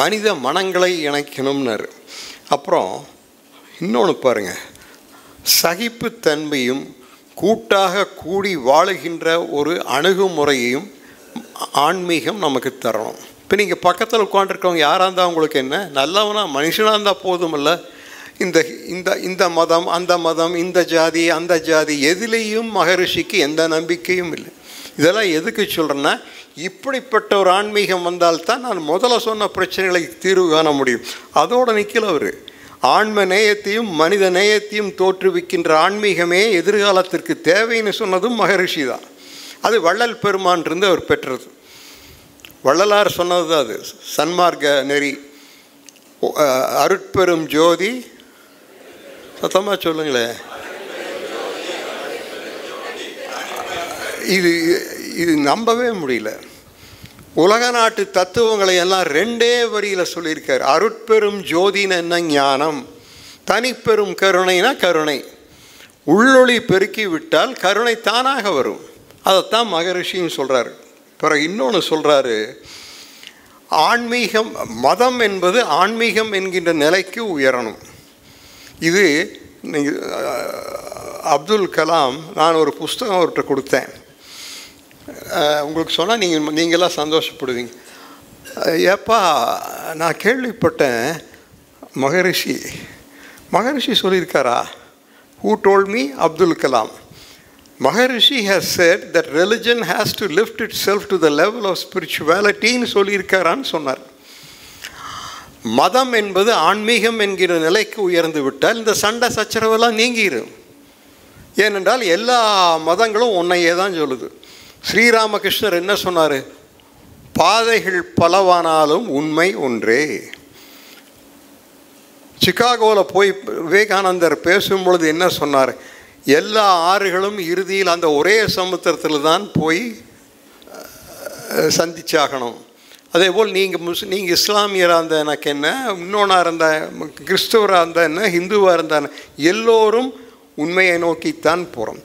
மனித மனங்களை இணைக்கணும்னாரு. அப்புறம் இன்னொன்று பாருங்கள், சகிப்புத்தன்மையும் கூட்டாக கூடி வாழுகின்ற ஒரு அணுகுமுறையையும் ஆன்மீகம் நமக்கு தரணும். இப்போ நீங்கள் பக்கத்தில் உட்காந்துருக்கவங்க யாராக இருந்தால் உங்களுக்கு என்ன? நல்லவனா மனுஷனாக இருந்தால் போதும் இல்லை. இந்த இந்த இந்த மதம் அந்த மதம், இந்த ஜாதி அந்த ஜாதி, எதிலேயும் மகரிஷிக்கு எந்த நம்பிக்கையும் இல்லை. இதெல்லாம் எதுக்கு சொல்கிறேன்னா, இப்படிப்பட்ட ஒரு ஆன்மீகம் வந்தால்தான் நான் முதல்ல சொன்ன பிரச்சனைகளுக்கு தீர்வு காண முடியும். அதோடு நிற்கல அவர். ஆன்ம நேயத்தையும் மனித நேயத்தையும் தோற்றுவிக்கின்ற ஆன்மீகமே எதிர்காலத்திற்கு தேவைன்னு சொன்னதும் மகரிஷி தான். அது வள்ளல் பெருமான் இருந்து அவர் பெற்றது. வள்ளலார் சொன்னது தான் அது. சன்மார்க்க நெறி, அருட்பெரும் ஜோதி, சத்தமாக சொல்லுங்களேன். இது நம்பவே முடியல. உலக நாட்டு தத்துவங்களை எல்லாம் ரெண்டே வரியில் சொல்லியிருக்கார். அருட்பெரும் ஜோதின்னு என்ன? ஞானம். தனிப்பெரும் கருணைனா கருணை. உள்ளொளி பெருக்கி விட்டால் கருணை தானாக வரும். அதைத்தான் மகரிஷின்னு சொல்கிறார். பிறகு இன்னொன்று சொல்கிறாரு, ஆன்மீகம், மதம் என்பது ஆன்மீகம் என்கின்ற நிலைக்கு உயரணும். இது அப்துல் கலாம், நான் ஒரு புஸ்தகம் அவர்கிட்ட கொடுத்தேன். உங்களுக்கு சொன்னால் நீங்களாம் சந்தோஷப்படுவீங்க. ஏப்பா நான் கேள்விப்பட்டேன், மகரிஷி சொல்லியிருக்காரா? Who told me? Abdul Kalam. Maharishi has said that religion has to lift itself to the level of spirituality ன்னு சொல்லியிருக்காரான்னு சொன்னார். மதம் என்பது ஆன்மீகம் என்கிற நிலைக்கு உயர்ந்து விட்டால் இந்த சண்டை சச்சரவெல்லாம் நீங்கிடும். ஏனென்றால் எல்லா மதங்களும் ஒன்றையே தான் சொல்லுது. ஸ்ரீராமகிருஷ்ணர் என்ன சொன்னார்? பாதைகள் பலவானாலும் உண்மை ஒன்றே. சிகாகோவில் போய் விவேகானந்தர் பேசும்பொழுது என்ன சொன்னார்? எல்லா ஆறுகளும் இறுதியில் அந்த ஒரே சமுத்திரத்தில் தான் போய் சந்திச்சாகணும். அதே போல் நீங்கள் இஸ்லாமியராக இருந்தால் எனக்கு என்ன, இன்னொன்னாக இருந்தால் கிறிஸ்தவராக இருந்தால் என்ன, ஹிந்துவாக இருந்தால் எல்லோரும் உண்மையை நோக்கித்தான் போகிறோம்.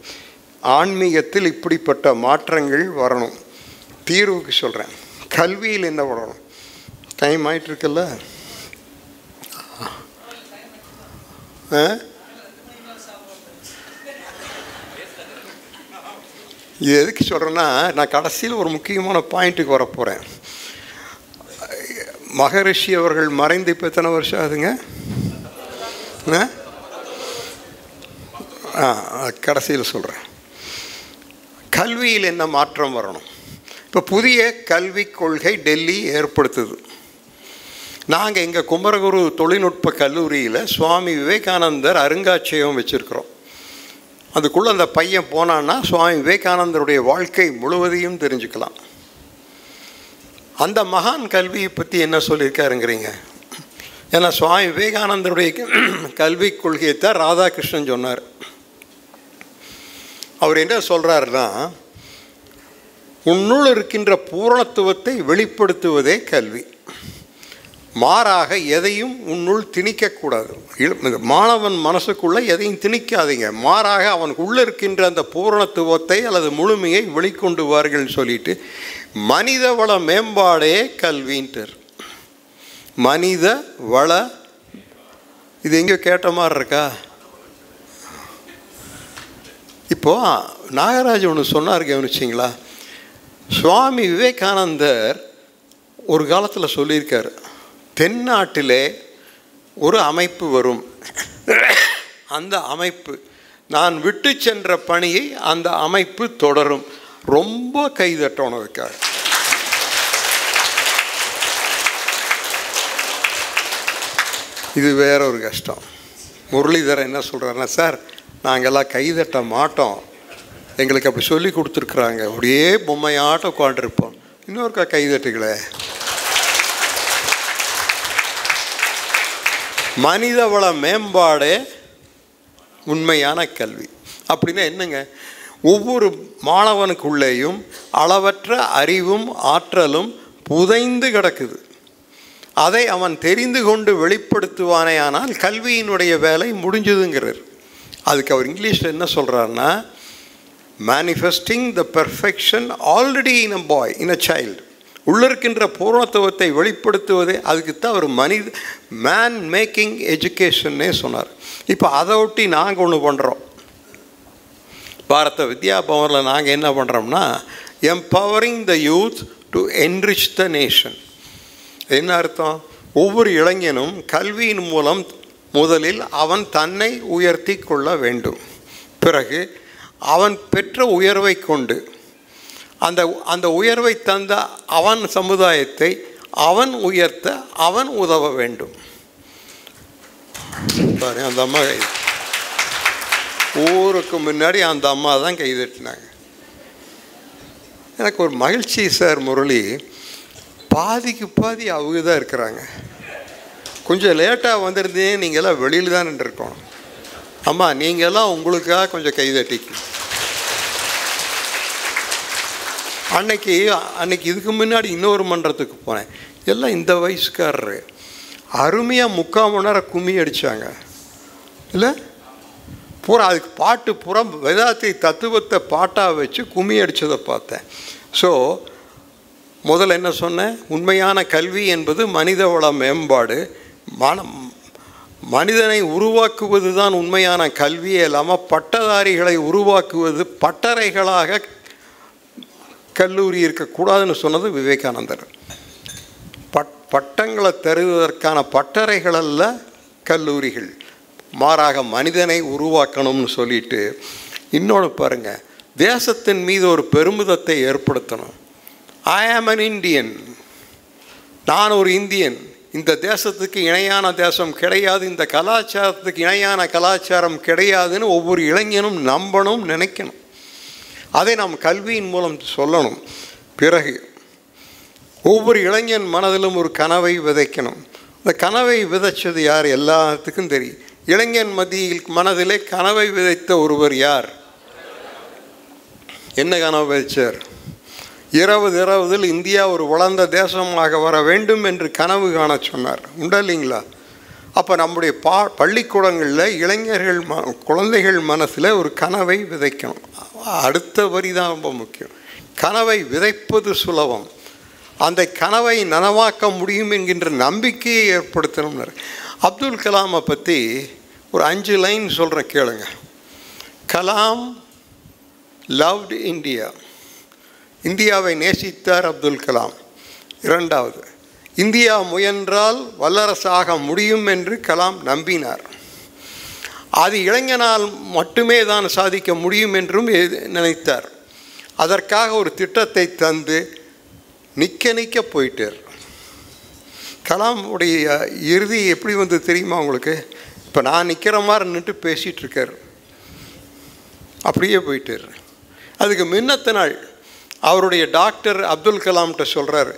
ஆன்மீகத்தில் இப்படிப்பட்ட மாற்றங்கள் வரணும். தீர்வுக்கு சொல்கிறேன், கல்வியில் என்ன வரணும்? டைம் ஆகிட்டுருக்குல்ல. இது எதுக்கு சொல்கிறேன்னா, நான் கடைசியில் ஒரு முக்கியமான பாயிண்ட்டுக்கு வரப்போகிறேன். மகரிஷி அவர்கள் மறைந்து இப்போ எத்தனை வருஷம் ஆகுதுங்க? கடைசியில் சொல்கிறேன். கல்வியில் என்ன மாற்றம் வரணும்? இப்போ புதிய கல்விக் கொள்கை டெல்லி ஏற்படுத்துது. நாங்கள் எங்கள் குமரகுரு தொழில்நுட்ப கல்லூரியில் சுவாமி விவேகானந்தர் அருங்காட்சியகம் வச்சுருக்கிறோம். அதுக்குள்ளே அந்த பையன் போனான்னா சுவாமி விவேகானந்தருடைய வாழ்க்கை முழுவதையும் தெரிஞ்சுக்கலாம். அந்த மகான் கல்வியை பற்றி என்ன சொல்லியிருக்காருங்கிறீங்க? ஏன்னா சுவாமி விவேகானந்தருடைய கல்விக் கொள்கையை தான் ராதாகிருஷ்ணன் சொன்னார். அவர் என்ன சொல்கிறாருன்னா, உன்னுள் இருக்கின்ற பூரணத்துவத்தை வெளிப்படுத்துவதே கல்வி. மாறாக எதையும் உன்னுள் திணிக்கக்கூடாது. மாணவன் மனசுக்குள்ளே எதையும் திணிக்காதீங்க. மாறாக அவனுக்கு உள்ளே இருக்கின்ற அந்த பூரணத்துவத்தை அல்லது முழுமையை வெளிக்கொண்டு வார்கள் சொல்லிட்டு மனித வள மேம்பாடே கல்வின்ட்டார். மனித வள, இது எங்கேயோ கேட்ட மாதிரி இருக்கா? இப்போது நாகராஜ் ஒன்று சொன்னார், கவனிச்சிங்களா? சுவாமி விவேகானந்தர் ஒரு காலத்தில் சொல்லியிருக்கார், தென்னாட்டிலே ஒரு அமைப்பு வரும், அந்த அமைப்பு நான் விட்டு சென்ற பணியை அந்த அமைப்பு தொடரும். ரொம்ப கைதட்டணும் அதுக்காக. இது வேற ஒரு கஷ்டம். முரளிதரன் என்ன சொல்கிறாருன்னா, சார் நாங்கள்லாம் கைதட்ட மாட்டோம், எங்களுக்கு அப்படி சொல்லி கொடுத்துருக்குறாங்க, அப்படியே பொம்மையாட்டம் உட்காண்டிருப்போம், இன்னொருக்கா கைதட்டுகளே. மனிதவள மேம்பாடே உண்மையான கல்வி. அப்படின்னா என்னங்க, ஒவ்வொரு மாணவனுக்குள்ளேயும் அளவற்ற அறிவும் ஆற்றலும் புதைந்து கிடக்குது. அதை அவன் தெரிந்து கொண்டு வெளிப்படுத்துவானே ஆனால் கல்வியினுடைய வேலை முடிஞ்சதுங்கிறார். அதுக்கு அவர் இங்கிலீஷில் என்ன சொல்கிறாருன்னா, manifesting the perfection already in a boy, in a child. உள்ளிருக்கின்ற பூர்ணத்துவத்தை வெளிப்படுத்துவதே அதுக்குத்தான் அவர் மேன் மேக்கிங் எஜுகேஷன்னே சொன்னார். இப்போ அதை ஒட்டி நாங்கள் ஒன்று பண்ணுறோம். பாரத வித்யா பவனில் நாங்கள் என்ன பண்ணுறோம்னா, empowering the youth to enrich the nation. என்ன அர்த்தம்? ஒவ்வொரு இளைஞனும் கல்வியின் மூலம் முதலில் அவன் தன்னை உயர்த்தி கொள்ள வேண்டும். பிறகு அவன் பெற்ற உயர்வை கொண்டு அந்த உயர்வை தந்த அவன் சமுதாயத்தை அவன் உயர்த்த அவன் உதவ வேண்டும். பாரு, அந்த அம்மா ஊருக்கு முன்னாடி அந்த அம்மா தான் கைதட்டினாங்க. எனக்கு ஒரு மகிழ்ச்சி சார் முரளி, பாதிக்கு பாதி அவங்க தான் இருக்கிறாங்க. கொஞ்சம் லேட்டாக வந்திருந்தேன், நீங்கள்லாம் வெளியில் தான் நின்றுருக்கோம். அம்மா நீங்கள்லாம் உங்களுக்காக கொஞ்சம் கைதட்டிக்கு. அன்னைக்கு இதுக்கு முன்னாடி இன்னொரு மன்றத்துக்கு போனேன், எல்லாம் இந்த வயசுக்காரரு அருமையாக 3/4 மணி நேரம் கும்மி அடித்தாங்க. இல்லை பூரா அதுக்கு பாட்டு பூரா வேதாத்தை தத்துவத்தை பாட்டாக வச்சு கும்மி அடித்ததை பார்த்தேன். ஸோ முதல்ல என்ன சொன்னேன், உண்மையான கல்வி என்பது மனித வள மேம்பாடு. மனிதனை உருவாக்குவது தான் உண்மையான கல்வியே இல்லாமல் பட்டதாரிகளை உருவாக்குவது, பட்டறைகளாக கல்லூரி இருக்கக்கூடாதுன்னு சொன்னது விவேகானந்தர். பட்டங்களை தருவதற்கான பட்டறைகள் அல்ல கல்லூரிகள், மாறாக மனிதனை உருவாக்கணும்னு சொல்லிட்டு. இன்னொன்று பாருங்கள், தேசத்தின் மீது ஒரு பெருமிதத்தை ஏற்படுத்தணும். ஐ ஆம் அன் இந்தியன், நான் ஒரு இந்தியன், இந்த தேசத்துக்கு இணையான தேசம் கிடையாது, இந்த கலாச்சாரத்துக்கு இணையான கலாச்சாரம் கிடையாதுன்னு ஒவ்வொரு இளைஞனும் நம்பணும், நினைக்கணும். அதை நாம் கல்வியின் மூலம் சொல்லணும். பிறகு ஒவ்வொரு இளைஞன் மனதிலும் ஒரு கனவை விதைக்கணும். இந்த கனவை விதைச்சது யார்? எல்லாத்துக்கும் தெரியும். இளைஞன் மனதிலே கனவை விதைத்த ஒருவர் யார்? என்ன கனவு விதைச்சார்? 2020 இந்தியா ஒரு வளர்ந்த தேசமாக வர வேண்டும் என்று கனவு காண சொன்னார். உண்டா இல்லைங்களா? அப்போ நம்முடைய பள்ளிக்கூடங்களில் இளைஞர்கள் குழந்தைகள் மனசில் ஒரு கனவை விதைக்கணும். அடுத்த வரி தான் ரொம்ப முக்கியம். கனவை விதைப்பது சுலபம், அந்த கனவை நனவாக்க முடியும் என்கின்ற நம்பிக்கையை ஏற்படுத்தணும்னார். அப்துல் கலாமை பற்றி ஒரு 5 லைன் சொல்கிறேன், கேளுங்க. கலாம் லவ்ட் இந்தியா, இந்தியாவை நேசித்தார் அப்துல் கலாம். 2வது, இந்தியா முயன்றால் வல்லரசாக முடியும் என்று கலாம் நம்பினார். அது இளைஞனால் மட்டுமே தான் சாதிக்க முடியும் என்றும் நினைத்தார். அதற்காக ஒரு திட்டத்தை தந்து நிற்க போயிட்டார். கலாம் உடைய இறுதி எப்படி வந்து தெரியுமா உங்களுக்கு? இப்போ நான் நிற்கிற மாதிரி நின்று பேசிகிட்டு இருக்கார், அப்படியே போயிட்டார். அதுக்கு முன்னத்த நாள் அவருடைய டாக்டர் அப்துல் கலாம்கிட்ட சொல்கிறார்,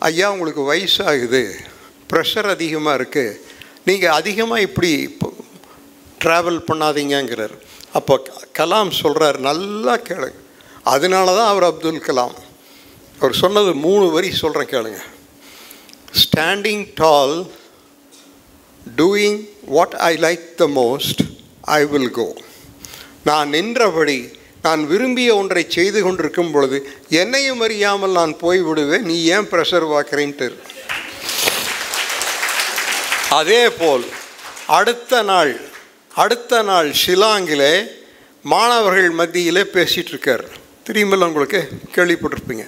ஐயா உங்களுக்கு வயசாகுது, ப்ரெஷர் அதிகமாக இருக்குது, நீங்கள் அதிகமாக இப்படி ட்ராவல் பண்ணாதீங்கிறார். அப்போ கலாம் சொல்கிறார், நல்லா கேளுங்க. அதனால தான் அவர் அப்துல் கலாம். அவர் சொன்னது 3 வரி சொல்கிறேன், கேளுங்க. Standing tall, doing what I like the most, I will go. நான் நின்றபடி நான் விரும்பிய ஒன்றை செய்து கொண்டிருக்கும் பொழுது என்னையும் அறியாமல் நான் போய்விடுவேன், நீ ஏன் ப்ரெஷர் வாக்குறேன்ட்டு. அதே போல் அடுத்த நாள் ஷிலாங்கிலே மாணவர்கள் மத்தியிலே பேசிகிட்டு இருக்கார். தெரியுமில்ல உங்களுக்கு, கேள்விப்பட்டிருப்பீங்க.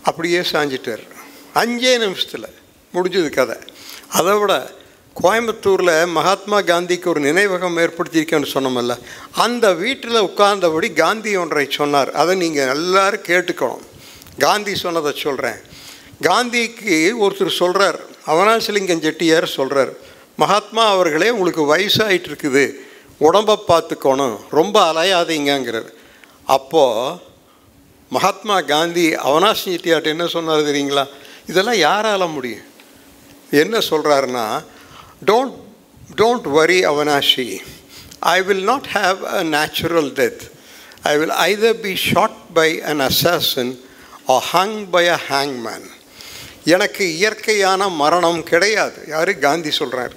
அப்படியே சாஞ்சிட்டார். 5 நிமிஷத்தில் முடிஞ்சது கதை. அதை விட கோயம்புத்தூரில் மகாத்மா காந்திக்கு ஒரு நினைவகம் ஏற்படுத்தியிருக்கேன்னு சொன்னோம்ல, அந்த வீட்டில் உட்கார்ந்தபடி காந்தி ஒன்றை சொன்னார். அதை நீங்கள் எல்லோரும் கேட்டுக்கணும். காந்தி சொன்னதை சொல்கிறேன். காந்திக்கு ஒருத்தர் சொல்கிறார், அவனாசிலிங்கம் செட்டியார் சொல்கிறார், மகாத்மா அவர்களே உங்களுக்கு வயசாகிட்டு இருக்குது, உடம்பை பார்த்துக்கணும், ரொம்ப அலையாதீங்கிறார். அப்போது மகாத்மா காந்தி அவனாசி செட்டியார்ட்ட என்ன சொன்னார் தெரியுங்களா? இதெல்லாம் யாரால முடியும்? என்ன சொல்கிறாருன்னா, Don't worry, Avanashi. I will not have a natural death. I will either be shot by an assassin or hung by a hangman. எனக்கு இயற்கையான மரணம் கிடையாது. யாரு? காந்தி சொல்கிறார்.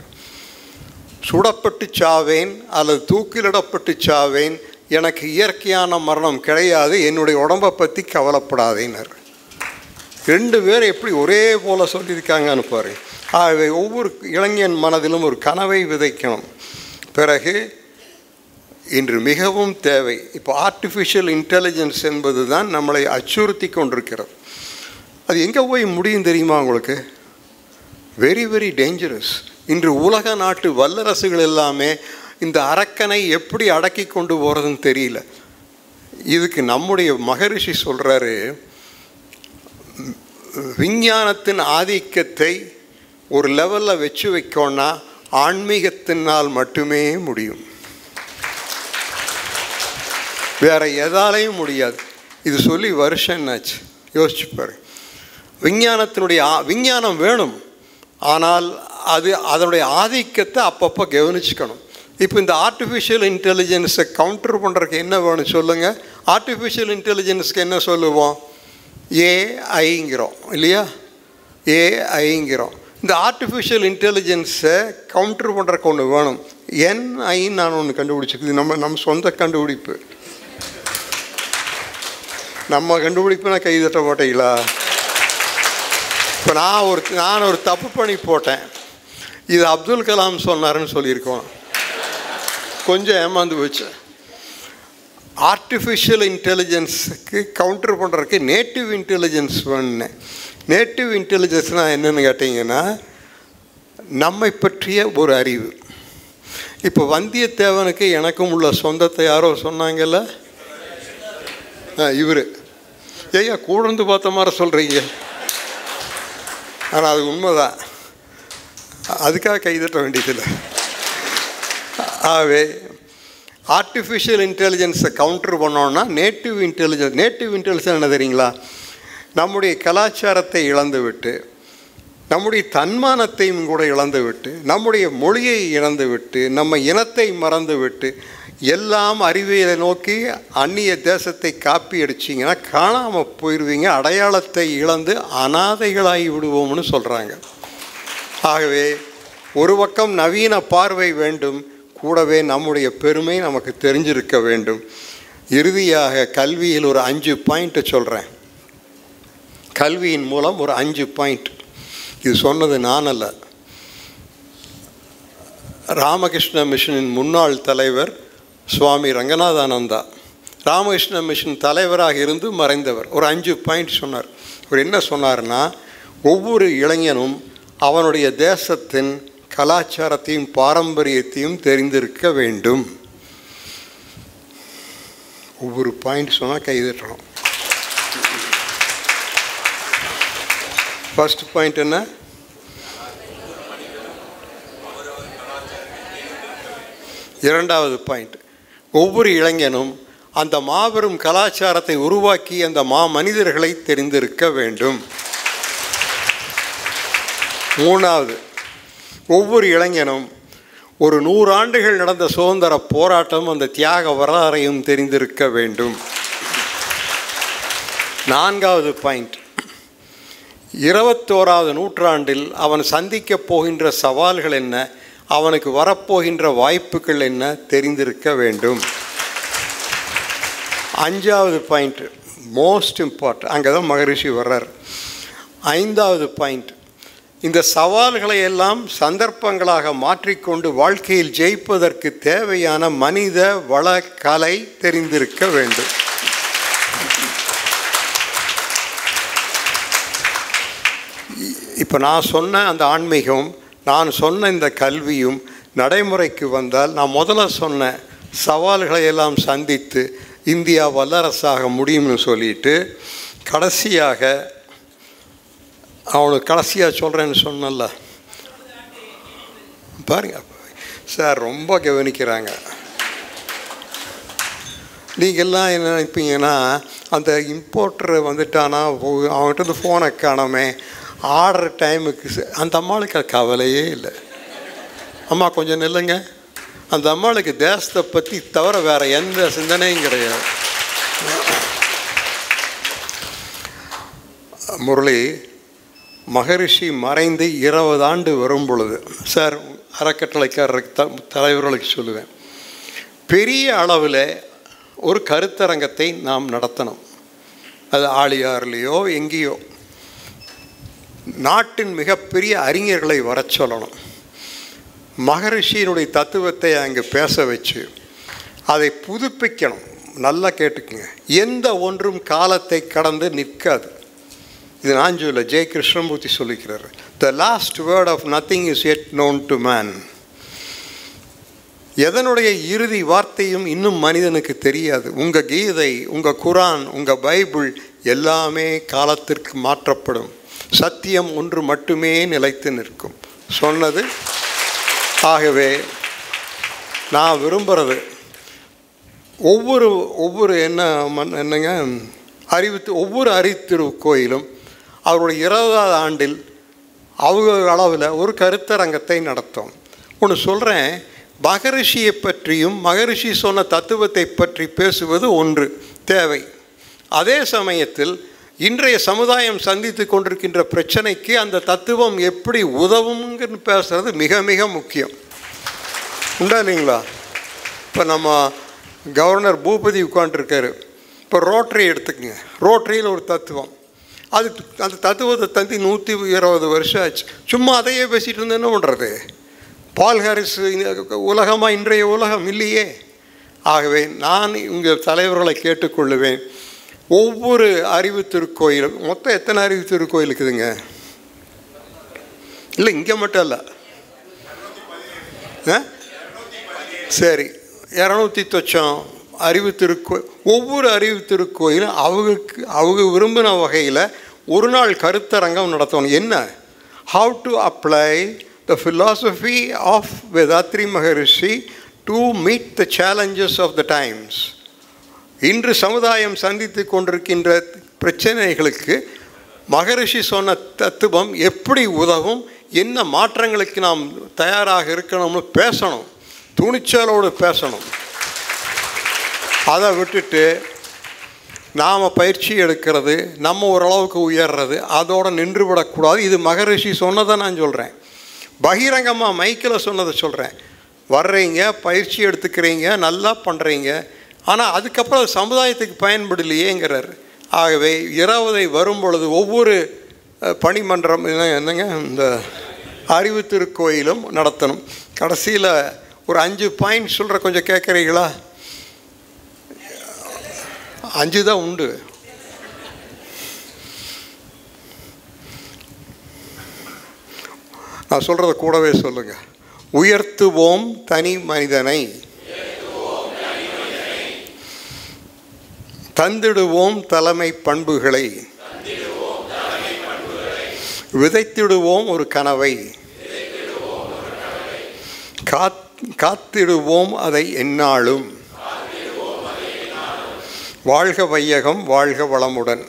சுடப்பட்டு சாவேன் அல்லது தூக்கிலிடப்பட்டு சாவேன், எனக்கு இயற்கையான மரணம் கிடையாது, என்னுடைய உடம்பை பற்றி கவலைப்படாதேன்னார். 2 பேர் எப்படி ஒரே போல் சொல்லியிருக்காங்கன்னு பாரு. ஆகவே ஒவ்வொரு இளைஞன் மனதிலும் ஒரு கனவை விதைக்கணும். பிறகு இன்று மிகவும் தேவை, இப்போ ஆர்டிஃபிஷியல் இன்டெலிஜென்ஸ் என்பது தான் நம்மளை அச்சுறுத்தி கொண்டிருக்கிறது. அது எங்கே போய் முடியும் தெரியுமா உங்களுக்கு? Very very dangerous. இன்று உலக நாட்டு வல்லரசுகள் எல்லாமே இந்த அரக்கனை எப்படி அடக்கி கொண்டு போகிறதுன்னு தெரியல. இதுக்கு நம்முடைய மகரிஷி சொல்கிறாரு, விஞ்ஞானத்தின் ஆதிக்கத்தை ஒரு லெவலில் வச்சு வைக்கோன்னா ஆன்மீகத்தினால் மட்டுமே முடியும், வேற எதாலையும் முடியாது. இது சொல்லி வருஷம் என்னாச்சு யோசிச்சுப்பாரு. விஞ்ஞானம் வேணும், ஆனால் அதனுடைய ஆதிக்கத்தை அப்பப்போ கவனிச்சுக்கணும். இப்போ இந்த ஆர்டிஃபிஷியல் இன்டெலிஜென்ஸை கவுண்டர் பண்ணுறதுக்கு என்ன வேணும் சொல்லுங்கள்? ஆர்டிஃபிஷியல் இன்டெலிஜென்ஸுக்கு என்ன சொல்லுவோம்? ஏஐங்கிறோம் இல்லையா? ஏஐங்கிறோம். இந்த ஆர்டிஃபிஷியல் இன்டெலிஜென்ஸை கவுண்டர் பண்ணுறக்கு ஒன்று வேணும். என்ஐன்னு நான் ஒன்று கண்டுபிடிச்சிக்குது. நம்ம சொந்த கண்டுபிடிப்பு. நம்ம கண்டுபிடிப்புனா கை தட்ட மாட்டீங்களா? இப்போ நான் ஒரு தப்பு பண்ணி போட்டேன். இது அப்துல் கலாம் சொன்னாருன்னு சொல்லியிருக்கோம். கொஞ்சம் ஏமாந்து போச்சு. ஆர்டிஃபிஷியல் இன்டெலிஜென்ஸுக்கு கவுண்டர் பண்ணுறதுக்கு நேட்டிவ் இன்டெலிஜென்ஸ் வேணுன்னு. நேட்டிவ் இன்டெலிஜென்ஸ்னால் என்னென்னு கேட்டிங்கன்னா, நம்மை பற்றிய ஒரு அறிவு. இப்போ வந்தியத்தேவனுக்கு எனக்கும் உள்ள சொந்தத்தை யாரோ சொன்னாங்கல்ல, இவர் ஐயா கூடந்து பார்த்த மாதிரி சொல்கிறீங்க, ஆனால் அது உண்மைதான். அதுக்காக கைதட்ட வேண்டியதில்லை. ஆகவே ஆர்டிஃபிஷியல் இன்டெலிஜென்ஸை கவுண்டர் பண்ணோன்னா நேட்டிவ் இன்டெலிஜென்ஸ் என்ன தெரியுங்களா? நம்முடைய கலாச்சாரத்தை இழந்துவிட்டு, நம்முடைய தன்மானத்தையும் கூட இழந்துவிட்டு, நம்முடைய மொழியை இழந்துவிட்டு, நம்ம இனத்தை மறந்துவிட்டு, எல்லாம் அறிவியலை நோக்கி அந்நிய தேசத்தை காப்பி அடிச்சிங்கன்னா காணாமல் போயிடுவீங்க, அடையாளத்தை இழந்து அனாதைகளாகி விடுவோம்னு சொல்கிறாங்க. ஆகவே ஒரு பக்கம் நவீன பார்வை வேண்டும், கூடவே நம்முடைய பெருமை நமக்கு தெரிஞ்சிருக்க வேண்டும். இறுதியாக கல்வியில் ஒரு 5 பாயிண்ட்டை சொல்கிறேன். கல்வியின் மூலம் ஒரு 5 பாயிண்ட். இது சொன்னது நான் அல்ல, ராமகிருஷ்ண மிஷனின் முன்னாள் தலைவர் சுவாமி ரங்கநாதானந்தா ராமகிருஷ்ண மிஷன் தலைவராக இருந்து மறைந்தவர். ஒரு 5 பாயிண்ட் சொன்னார். அவர் என்ன சொன்னார்னா, ஒவ்வொரு இளைஞனும் அவனுடைய தேசத்தின் கலாச்சாரத்தையும் பாரம்பரியத்தையும் தெரிந்திருக்க வேண்டும். ஒவ்வொரு பாயிண்ட் சொன்னால் கைதட்டணும். ஃபர்ஸ்ட் பாயிண்ட் என்ன? இரண்டாவது பாயிண்ட், ஒவ்வொரு இளைஞனும் அந்த மாபெரும் கலாச்சாரத்தை உருவாக்கி அந்த மனிதர்களை தெரிந்திருக்க வேண்டும். மூணாவது, ஒவ்வொரு இளைஞனும் ஒரு 100 ஆண்டுகள் நடந்த சுதந்திர போராட்டம், அந்த தியாக வரலாறையும் தெரிந்திருக்க வேண்டும். நான்காவது பாயிண்ட், 21வது நூற்றாண்டில் அவன் சந்திக்கப் போகின்ற சவால்கள் என்ன, அவனுக்கு வரப்போகின்ற வாய்ப்புகள் என்ன தெரிந்திருக்க வேண்டும். 5வது பாயிண்ட் மோஸ்ட் இம்பார்ட்டன்ட், அங்கே தான் மகரிஷி வர்றார். 5வது பாயிண்ட், இந்த சவால்களை எல்லாம் சந்தர்ப்பங்களாக மாற்றிக்கொண்டு வாழ்க்கையில் ஜெயிப்பதற்கு தேவையான மனித வள கலை தெரிந்திருக்க வேண்டும். இப்போ நான் சொன்ன அந்த ஆன்மீகம், நான் சொன்ன இந்த கல்வியும் நடைமுறைக்கு வந்தால் நான் முதல்ல சொன்ன சவால்களை எல்லாம் சந்தித்து இந்தியா வல்லரசாக முடியும்னு சொல்லிட்டு கடைசியாக அவனுக்கு கடைசியாக சொல்கிறேன்னு சொன்னல பாருங்க சார், ரொம்ப கவனிக்கிறாங்க. நீங்கள்லாம் என்ன நினைப்பீங்கன்னா, அந்த இம்போர்ட்டர் வந்துட்டானா அவன்கிட்ட ஃபோனை காணாமே ஆடுற டைமுக்கு அந்த அம்மாளுக்கு கவலையே இல்லை. அம்மா கொஞ்சம் நில்லுங்க, அந்த அம்மாளுக்கு தேசத்தை பற்றி தவிர வேறு எந்த சிந்தனையும் கிடையாது. முரளி, மகரிஷி மறைந்து 20 ஆண்டு வரும் பொழுது சார், அறக்கட்டளைக்காரருக்கு தலைவர்களுக்கு சொல்லுவேன், பெரிய அளவில் ஒரு கருத்தரங்கத்தை நாம் நடத்தணும். அது ஆழியார்லேயோ எங்கேயோ நாட்டின் மிகப்பெரிய அறிஞர்களை வர சொல்லணும். மகரிஷியினுடைய தத்துவத்தை அங்கே பேச வச்சு அதை புதுப்பிக்கணும். நல்லா கேட்டுக்குங்க, எந்த ஒன்றும் காலத்தை கடந்து நிற்காது. இது நான் சொல்ல, ஜெய கிருஷ்ணமூர்த்தி சொல்லிக்கிறார், the last word of nothing is yet known to man. எதனுடைய இறுதி வார்த்தையும் இன்னும் மனிதனுக்கு தெரியாது. உங்கள் கீதை, உங்கள் குரான், உங்கள் பைபிள் எல்லாமே காலத்திற்கு மாற்றப்படும். சத்தியம் ஒன்று மட்டுமே நிலைத்து நிற்கும் சொன்னது. ஆகவே நான் விரும்புகிறது ஒவ்வொரு என்னங்க ஒவ்வொரு அறித்திருக்கோயிலும் அவருடைய 20வது ஆண்டில் அவங்க அளவில் ஒரு கருத்தரங்கத்தை நடத்தும். ஒன்று சொல்கிறேன், மகரிஷியை பற்றியும் மகரிஷி சொன்ன தத்துவத்தை பற்றி பேசுவது ஒன்று தேவை. அதே சமயத்தில் இன்றைய சமுதாயம் சந்தித்து கொண்டிருக்கின்ற பிரச்சனைக்கு அந்த தத்துவம் எப்படி உதவும்னு பேசுகிறது மிக மிக முக்கியம். உண்டா இல்லைங்களா? இப்போ நம்ம கவர்னர் பூபதி உட்காண்ட்ருக்காரு. இப்போ ரோட்டரி எடுத்துக்கங்க. ரோட்டரியில் ஒரு தத்துவம், அது அந்த தத்துவத்தை தந்தி 120 வருஷம் ஆச்சு. சும்மா அதையே பேசிகிட்டு இருந்தேன், என்ன பண்ணுறது? பால் ஹாரிஸ் உலகமாக இன்றைய உலகம் இல்லையே. ஆகவே நான் உங்கள் தலைவர்களை கேட்டுக்கொள்ளுவேன், ஒவ்வொரு அறிவு திருக்கோயிலும் மொத்தம் எத்தனை அறிவு திருக்கோயில் இருக்குதுங்க? இல்லை, இங்கே மட்டும் இல்லை, சரி 200 அறிவு திருக்கோயில். ஒவ்வொரு அறிவு திருக்கோயிலும் அவங்க விரும்பின வகையில் ஒரு நாள் கருத்தரங்கம் நடத்தணும். என்ன? How to apply the philosophy of Vethathiri Maharishi to meet the challenges of the times. இன்று சமுதாயம் சந்தித்து கொண்டிருக்கின்ற பிரச்சனைகளுக்கு மகரிஷி சொன்ன தத்துவம் எப்படி உதவும், என்ன மாற்றங்களுக்கு நாம் தயாராக இருக்கணும்னு பேசணும், துணிச்சலோடு பேசணும். அதை விட்டுட்டு நாம் பயிற்சி எடுக்கிறது, நம்ம ஓரளவுக்கு உயர்றது, அதோடு நின்று விடக்கூடாது. இது மகரிஷி சொன்னதை நான் சொல்கிறேன், பகிரங்கமாக மைக்கில் சொன்னதை சொல்கிறேன். வர்றீங்க, பயிற்சி எடுத்துக்கிறீங்க, நல்லா பண்ணுறீங்க, ஆனால் அதுக்கப்புறம் அது சமுதாயத்துக்கு பயன்படலையேங்கிறார். ஆகவே 20 வரும் பொழுது ஒவ்வொரு பணிமன்றம் என்னங்க இந்த அறிவு திருக்கோயிலும் நடத்தணும். கடைசியில் ஒரு 5 பாயிண்ட் சொல்கிற, கொஞ்சம் கேட்குறீங்களா? 5 தான் உண்டு. நான் சொல்கிறத கூடவே சொல்லுங்கள். உயர்த்துவோம் தனி மனிதனை, தந்திடுவோம் தலைமை பண்புகளை, விதைத்திடுவோம் ஒரு கனவை, காத்திடுவோம் அதை எந்நாளும். வாழ்க வையகம், வாழ்க வளமுடன்.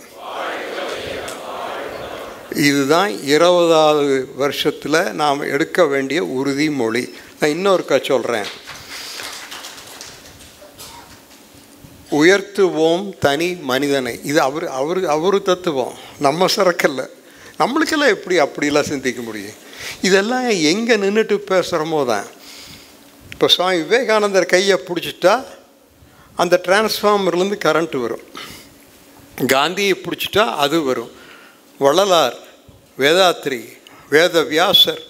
இதுதான் 20வது வருஷத்தில் நாம் எடுக்க வேண்டிய உறுதிமொழி. நான் இன்னொருக்கா சொல்கிறேன், உயர்த்துவோம் தனி மனிதனை. இது அவரு தத்துவம், நம்ம சரக்கல்ல. நம்மளுக்கெல்லாம் எப்படி அப்படிலாம் சிந்திக்க முடியும்? இதெல்லாம் எங்கே நின்றுட்டு பேசுகிறோமோ தான். இப்போ சுவாமி விவேகானந்தர் கையை பிடிச்சிட்டா அந்த டிரான்ஸ்ஃபார்மர்லேருந்து கரண்ட்டு வரும். காந்தியை பிடிச்சிட்டா அது வரும். வள்ளலார், வேதாத்ரி, வேதவியாசர்,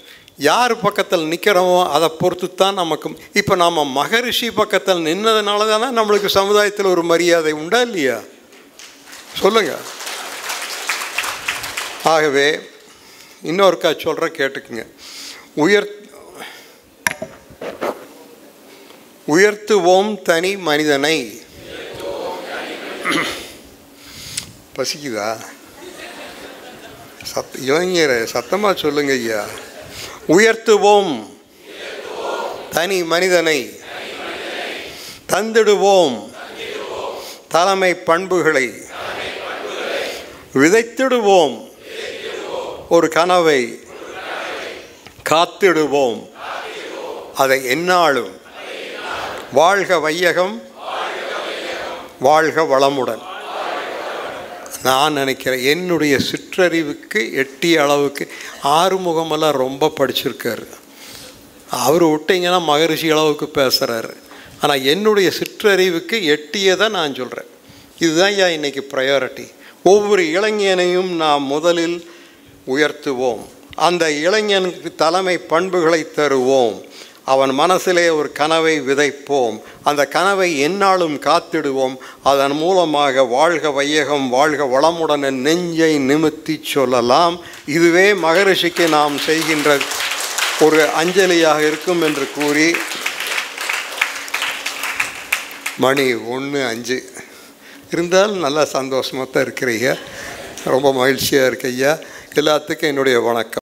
யார் பக்கத்தில் நிற்கிறோமோ அதை பொறுத்து தான் நமக்கு. இப்போ நாம் மகரிஷி பக்கத்தில் நின்னதுனால தானே நம்மளுக்கு சமுதாயத்தில் ஒரு மரியாதை உண்டா இல்லையா? சொல்லுங்கள். ஆகவே இன்னொருக்கா சொல்கிறேன், கேட்டுக்குங்க. உயர்த்துவோம் தனி மனிதனை. பசிக்குதா? இளைஞர் சத்தமாக சொல்லுங்க ஐயா. உயர்த்துவோம் தனி மனிதனை, தந்திடுவோம் தலைமை பண்புகளை, விதைத்திடுவோம் ஒரு கனவை, காத்திடுவோம் அதை எந்நாளும். வாழ்க வையகம், வாழ்க வளமுடன். நான் நினைக்கிறேன் என்னுடைய சிற்றறிவுக்கு எட்டிய அளவுக்கு ஆறுமுகமெல்லாம் ரொம்ப படிச்சிருக்காரு. அவர் விட்டிங்கன்னா மகரிஷி அளவுக்கு பேசுகிறாரு. ஆனால் என்னுடைய சிற்றறிவுக்கு எட்டியதை நான் சொல்கிறேன். இதுதான் ஐயா இன்றைக்கி ப்ரையாரிட்டி. ஒவ்வொரு இளைஞனையும் நாம் முதலில் உயர்த்துவோம், அந்த இளைஞனுக்கு தலைமை பண்புகளை தருவோம், அவன் மனசிலே ஒரு கனவை விதைப்போம், அந்த கனவை எந்நாளும் காத்திடுவோம். அதன் மூலமாக வாழ்க வையகம், வாழ்க வளமுடன் நெஞ்சை நிமித்தி சொல்லலாம். இதுவே மகரிஷிக்கு நாம் செய்கின்ற ஒரு அஞ்சலியாக இருக்கும் என்று கூறி, மணி 1:05 இருந்தாலும் நல்லா சந்தோஷமாக தான் இருக்கிறீங்க. ரொம்ப மகிழ்ச்சியாக இருக்கு ஐயா. எல்லாத்துக்கும் என்னுடைய வணக்கம்.